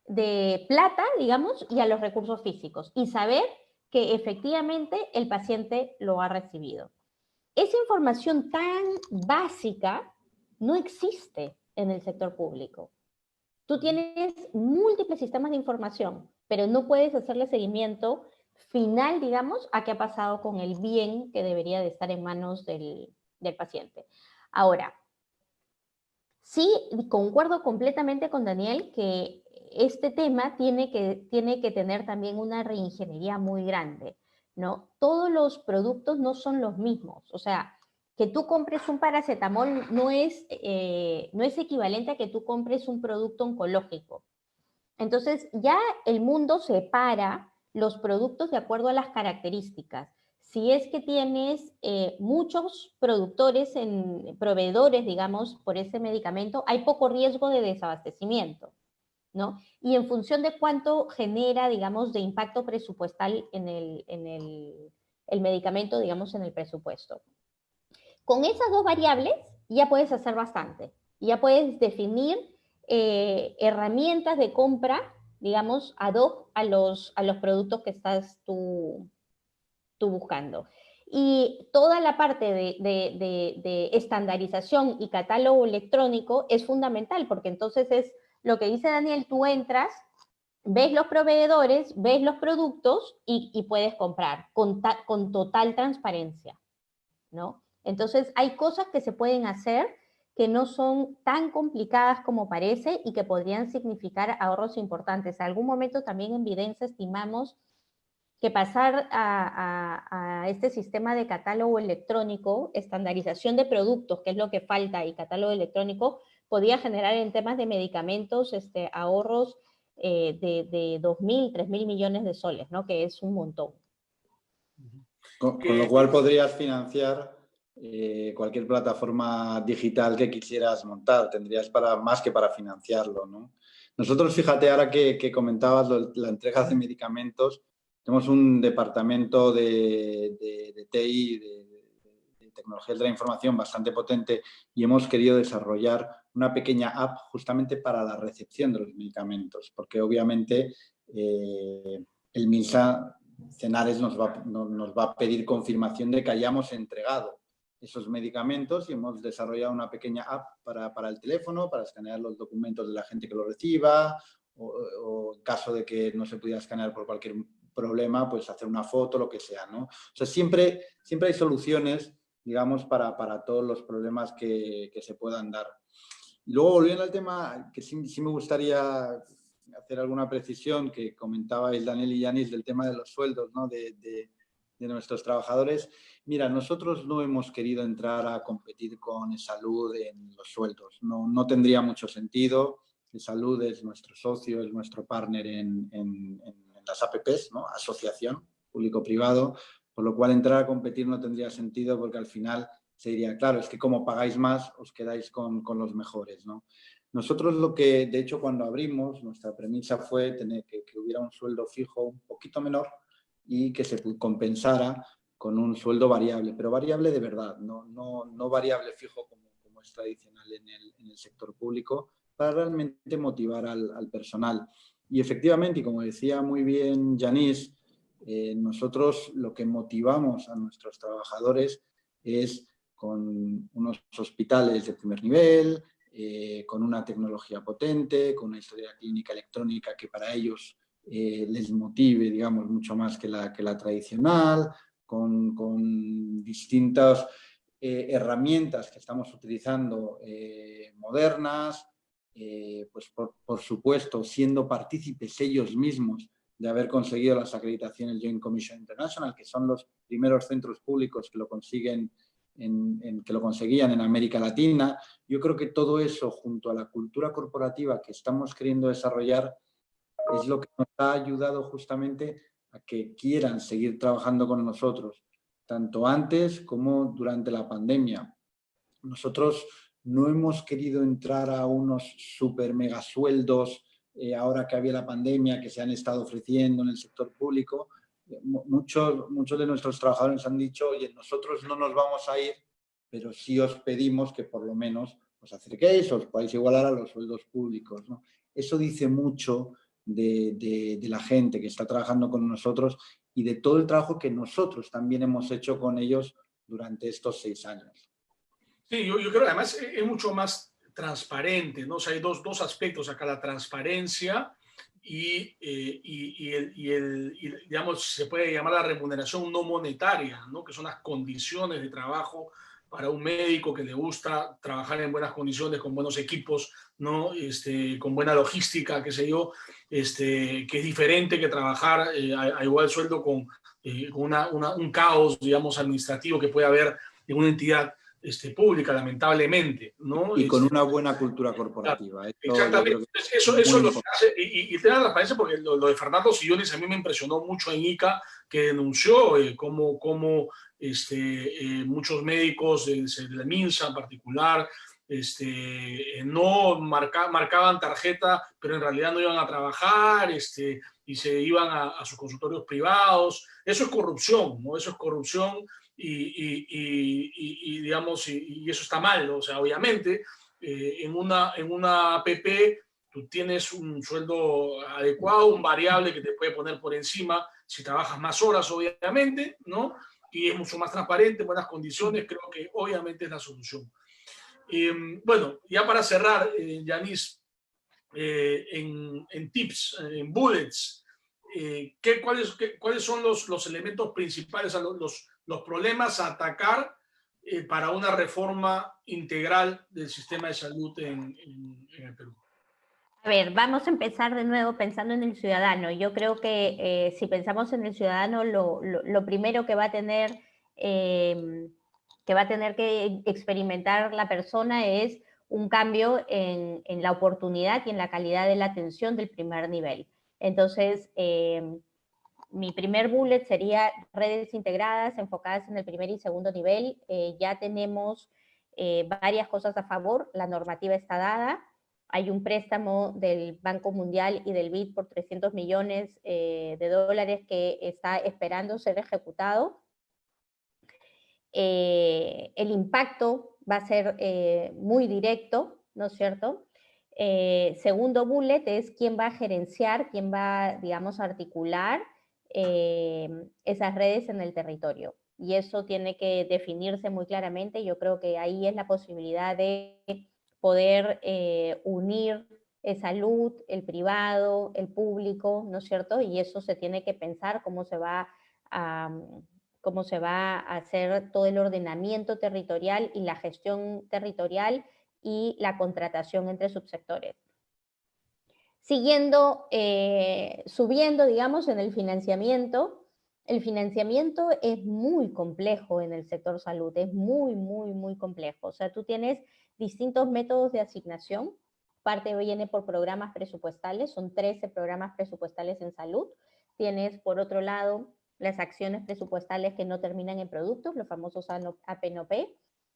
de plata, digamos, y a los recursos físicos, y saber que efectivamente el paciente lo ha recibido. Esa información tan básica no existe en el sector público. Tú tienes múltiples sistemas de información, pero no puedes hacerle seguimiento final, digamos, a qué ha pasado con el bien que debería de estar en manos del paciente. Ahora, sí concuerdo completamente con Daniel que este tema tiene que tener también una reingeniería muy grande, ¿no? Todos los productos no son los mismos, o sea, que tú compres un paracetamol no es equivalente a que tú compres un producto oncológico. Entonces ya el mundo separa los productos de acuerdo a las características. Si es que tienes muchos proveedores, digamos, por ese medicamento, hay poco riesgo de desabastecimiento, ¿no? Y en función de cuánto genera, digamos, de impacto presupuestal en el medicamento, digamos, en el presupuesto. Con esas dos variables ya puedes hacer bastante. Ya puedes definir herramientas de compra, digamos, ad hoc a los productos que estás tú buscando. Y toda la parte de estandarización y catálogo electrónico es fundamental, porque entonces es lo que dice Daniel, tú entras, ves los proveedores, ves los productos y puedes comprar con total transparencia, ¿no? Entonces hay cosas que se pueden hacer que no son tan complicadas como parece y que podrían significar ahorros importantes. En algún momento también en Videnza estimamos que pasar a este sistema de catálogo electrónico, estandarización de productos, que es lo que falta, y catálogo electrónico, podía generar en temas de medicamentos ahorros de 2.000, 3.000 millones de soles, ¿no? Que es un montón. Con lo cual podrías financiar cualquier plataforma digital que quisieras montar. Tendrías más que para financiarlo, ¿no? Nosotros, fíjate, ahora que comentabas la entrega de medicamentos, tenemos un departamento de TI, de tecnologías de la información bastante potente y hemos querido desarrollar una pequeña app justamente para la recepción de los medicamentos, porque obviamente el MINSA Cenares nos va a pedir confirmación de que hayamos entregado esos medicamentos y hemos desarrollado una pequeña app para el teléfono, para escanear los documentos de la gente que lo reciba o en caso de que no se pudiera escanear por cualquier problema, pues hacer una foto, lo que sea, ¿no? O sea, siempre hay soluciones, digamos, para todos los problemas que se puedan dar. Y luego, volviendo al tema, que sí me gustaría hacer alguna precisión, que comentabais Daniel y Yanis, del tema de los sueldos, ¿no? de nuestros trabajadores. Mira, nosotros no hemos querido entrar a competir con Salud en los sueldos. No tendría mucho sentido. Salud es nuestro socio, es nuestro partner en las APPs, ¿no? Asociación público-privado, por lo cual entrar a competir no tendría sentido porque al final se diría, claro, es que como pagáis más os quedáis con los mejores, ¿no? Nosotros de hecho, cuando abrimos, nuestra premisa fue tener que hubiera un sueldo fijo un poquito menor y que se compensara con un sueldo variable, pero variable de verdad, no variable fijo como es tradicional en el sector público, para realmente motivar al personal. Y efectivamente, y como decía muy bien Yanis, nosotros lo que motivamos a nuestros trabajadores es con unos hospitales de primer nivel, con una tecnología potente, con una historia clínica electrónica que para ellos les motive, digamos, mucho más que la tradicional, con distintas herramientas que estamos utilizando modernas, pues por supuesto, siendo partícipes ellos mismos de haber conseguido las acreditaciones Joint Commission International, que son los primeros centros públicos que lo consiguen que lo conseguían en América Latina. Yo creo que todo eso, junto a la cultura corporativa que estamos queriendo desarrollar, es lo que nos ha ayudado justamente a que quieran seguir trabajando con nosotros, tanto antes como durante la pandemia. Nosotros no hemos querido entrar a unos super mega sueldos ahora que había la pandemia que se han estado ofreciendo en el sector público. Muchos de nuestros trabajadores han dicho, oye, nosotros no nos vamos a ir, pero sí os pedimos que por lo menos os acerquéis, os podáis igualar a los sueldos públicos, ¿no? Eso dice mucho de la gente que está trabajando con nosotros y de todo el trabajo que nosotros también hemos hecho con ellos durante estos 6 años. Sí, yo creo que además es mucho más transparente, ¿no? O sea, hay dos aspectos acá, la transparencia y digamos, se puede llamar la remuneración no monetaria, ¿no? Que son las condiciones de trabajo para un médico que le gusta trabajar en buenas condiciones, con buenos equipos, ¿no? Con buena logística, qué sé yo, que es diferente que trabajar a igual sueldo con un caos, digamos, administrativo que puede haber en una entidad pública, lamentablemente, ¿no? Y con una buena cultura corporativa. Exactamente. Eso es lo que hace. Y te da la transparencia porque lo de Fernando Sillones a mí me impresionó mucho en ICA, que denunció cómo muchos médicos de la MINSA en particular no marcaban tarjeta, pero en realidad no iban a trabajar y se iban a sus consultorios privados. Eso es corrupción, ¿no? Eso es corrupción. Digamos, y eso está mal, ¿no? O sea, obviamente, en una APP tú tienes un sueldo adecuado, un variable que te puede poner por encima si trabajas más horas, obviamente, ¿no? Y es mucho más transparente, buenas condiciones, creo que obviamente es la solución. Bueno, ya para cerrar, Yanis, en tips, en bullets, ¿cuáles son los elementos principales, los problemas a atacar para una reforma integral del sistema de salud en el Perú? A ver, vamos a empezar de nuevo pensando en el ciudadano. Yo creo que si pensamos en el ciudadano, lo primero que va a tener que experimentar la persona es un cambio en la oportunidad y en la calidad de la atención del primer nivel. Entonces, mi primer bullet sería redes integradas enfocadas en el primer y segundo nivel. Ya tenemos varias cosas a favor. La normativa está dada. Hay un préstamo del Banco Mundial y del BID por 300 millones de dólares que está esperando ser ejecutado. El impacto va a ser muy directo, ¿no es cierto? Segundo bullet es quién va a gerenciar, quién va, digamos, a articular esas redes en el territorio. Y eso tiene que definirse muy claramente. Yo creo que ahí es la posibilidad de poder unir salud, el privado, el público, ¿no es cierto? Y eso se tiene que pensar cómo se va a hacer todo el ordenamiento territorial y la gestión territorial y la contratación entre subsectores. Subiendo, digamos, en el financiamiento es muy complejo en el sector salud, es muy, muy, muy complejo. O sea, tú tienes distintos métodos de asignación, parte viene por programas presupuestales, son 13 programas presupuestales en salud. Tienes, por otro lado, las acciones presupuestales que no terminan en productos, los famosos APNOP,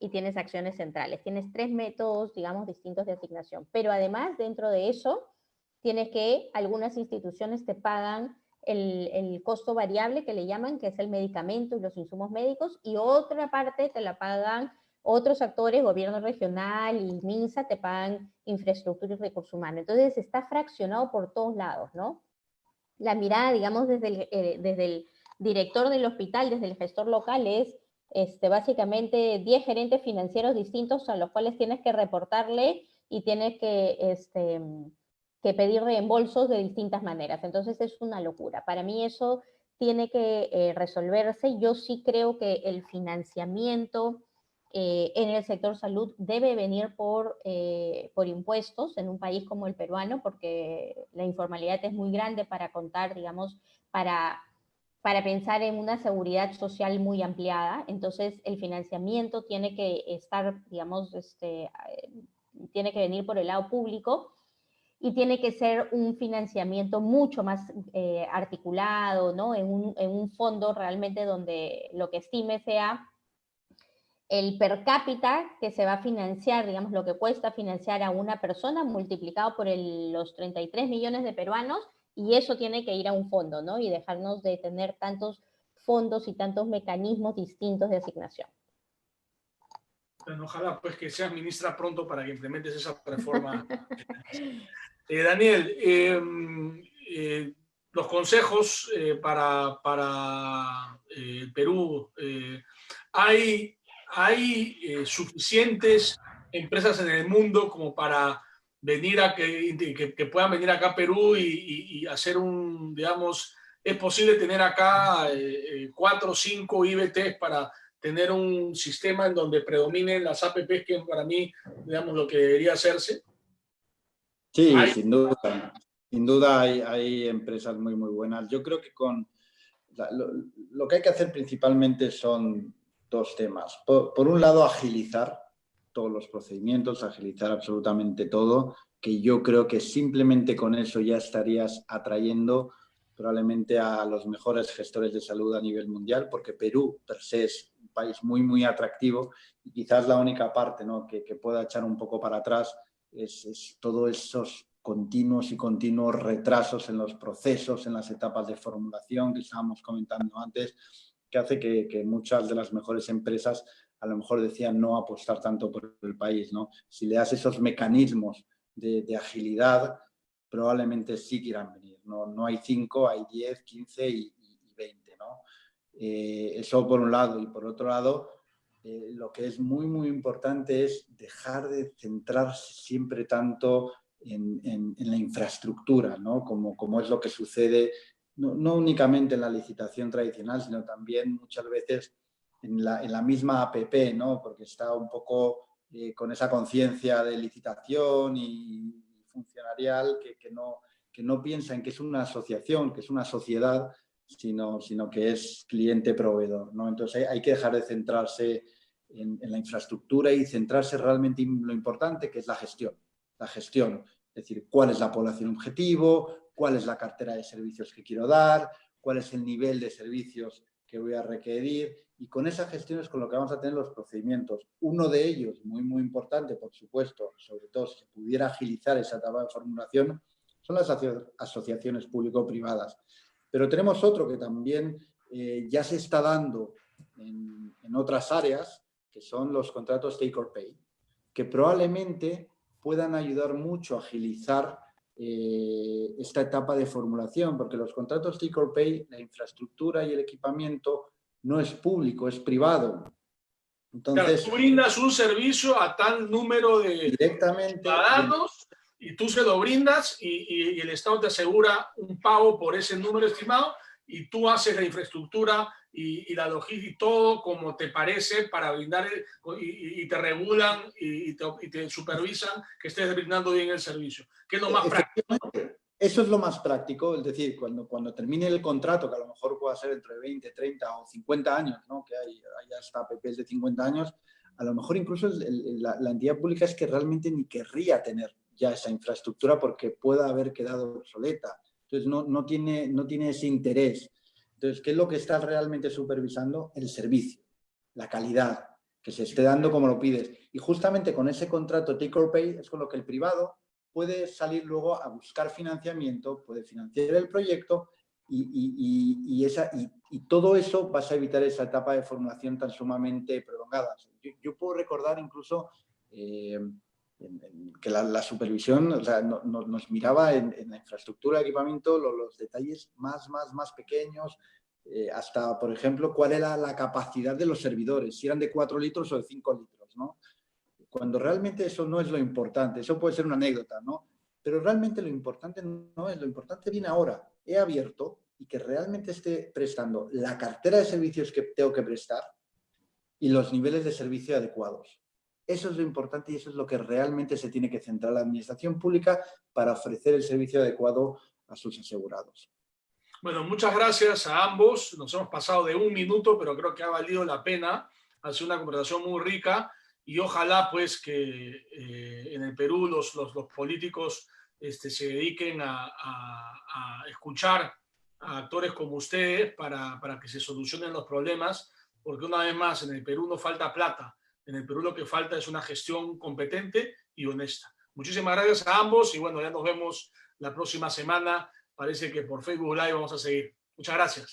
y tienes acciones centrales. Tienes 3 métodos, digamos, distintos de asignación. Pero además, dentro de eso, tienes que algunas instituciones te pagan el costo variable que le llaman, que es el medicamento y los insumos médicos, y otra parte te la pagan otros actores, gobierno regional y MINSA, te pagan infraestructura y recursos humanos. Entonces está fraccionado por todos lados, ¿no? La mirada, digamos, desde el director del hospital, desde el gestor local, es básicamente 10 gerentes financieros distintos a los cuales tienes que reportarle y tienes que pedir reembolsos de distintas maneras. Entonces es una locura. Para mí eso tiene que resolverse. Yo sí creo que el financiamiento en el sector salud debe venir por impuestos en un país como el peruano, porque la informalidad es muy grande para contar, digamos, para pensar en una seguridad social muy ampliada. Entonces el financiamiento tiene que estar, digamos, tiene que venir por el lado público, y tiene que ser un financiamiento mucho más articulado, ¿no? En un fondo realmente donde lo que estime sea el per cápita que se va a financiar, digamos, lo que cuesta financiar a una persona multiplicado por los 33 millones de peruanos, y eso tiene que ir a un fondo, ¿no? Y dejarnos de tener tantos fondos y tantos mecanismos distintos de asignación. Bueno, ojalá pues que seas ministra pronto para que implementes esa reforma. Daniel, los consejos para el Perú. ¿Hay suficientes empresas en el mundo como para venir que puedan venir acá a Perú y hacer digamos, es posible tener acá 4 o 5 IBTs para tener un sistema en donde predominen las APPs, que para mí, digamos, lo que debería hacerse? Sí, sin duda hay empresas muy, muy buenas. Yo creo que lo que hay que hacer principalmente son 2 temas. Por un lado, agilizar todos los procedimientos, agilizar absolutamente todo, que yo creo que simplemente con eso ya estarías atrayendo probablemente a los mejores gestores de salud a nivel mundial, porque Perú per se es un país muy, muy atractivo, y quizás la única parte, ¿no?, que pueda echar un poco para atrás es todos esos continuos retrasos en los procesos, en las etapas de formulación que estábamos comentando antes, que hace que muchas de las mejores empresas a lo mejor decían no apostar tanto por el país, ¿no? Si le das esos mecanismos de agilidad, probablemente sí quieran venir. No hay 5, hay 10, 15 y 20, ¿no? Eso por un lado. Y por otro lado, lo que es muy, muy importante es dejar de centrarse siempre tanto en la infraestructura, ¿no? Como es lo que sucede, no únicamente en la licitación tradicional, sino también muchas veces en la misma APP, ¿no? Porque está un poco con esa conciencia de licitación y funcionarial que no piensa en que es una asociación, que es una sociedad, sino que es cliente-proveedor, ¿no? Entonces hay que dejar de centrarse en la infraestructura y centrarse realmente en lo importante, que es la gestión. La gestión, es decir, cuál es la población objetivo, cuál es la cartera de servicios que quiero dar, cuál es el nivel de servicios que voy a requerir, y con esa gestión es con lo que vamos a tener los procedimientos. Uno de ellos, muy, muy importante, por supuesto, sobre todo si se pudiera agilizar esa etapa de formulación, son las asociaciones público-privadas. Pero tenemos otro que también ya se está dando en otras áreas, que son los contratos take or pay, que probablemente puedan ayudar mucho a agilizar esta etapa de formulación, porque los contratos take or pay, la infraestructura y el equipamiento no es público, es privado. Entonces, claro, tú brindas un servicio a tal número de ciudadanos y tú se lo brindas y el Estado te asegura un pago por ese número estimado, y tú haces la infraestructura y la logística y todo como te parece para brindar, y te regulan y te supervisan que estés brindando bien el servicio, que es lo más práctico, ¿no? Eso es lo más práctico, es decir, cuando termine el contrato, que a lo mejor pueda ser entre 20, 30 o 50 años, ¿no?, que hay hasta APPs de 50 años, a lo mejor incluso la entidad pública es que realmente ni querría tener ya esa infraestructura porque pueda haber quedado obsoleta. Entonces no tiene ese interés. Entonces, ¿qué es lo que está realmente supervisando? El servicio, la calidad, que se esté dando como lo pides. Y justamente con ese contrato take or pay es con lo que el privado puede salir luego a buscar financiamiento, puede financiar el proyecto Y todo eso vas a evitar esa etapa de formación tan sumamente prolongada. Yo puedo recordar incluso que la supervisión, o sea, nos miraba en la infraestructura de equipamiento los detalles más pequeños, hasta, por ejemplo, cuál era la capacidad de los servidores, si eran de 4 litros o de 5 litros, ¿no? Cuando realmente eso no es lo importante, eso puede ser una anécdota, ¿no? Pero realmente lo importante no es, lo importante viene ahora. He abierto y que realmente esté prestando la cartera de servicios que tengo que prestar y los niveles de servicio adecuados. Eso es lo importante y eso es lo que realmente se tiene que centrar la administración pública para ofrecer el servicio adecuado a sus asegurados. Bueno, muchas gracias a ambos. Nos hemos pasado de 1 minuto, pero creo que ha valido la pena. Ha sido una conversación muy rica y ojalá pues que en el Perú los políticos se dediquen a escuchar a actores como ustedes para que se solucionen los problemas, porque una vez más en el Perú no falta plata. En el Perú lo que falta es una gestión competente y honesta. Muchísimas gracias a ambos y bueno, ya nos vemos la próxima semana. Parece que por Facebook Live vamos a seguir. Muchas gracias.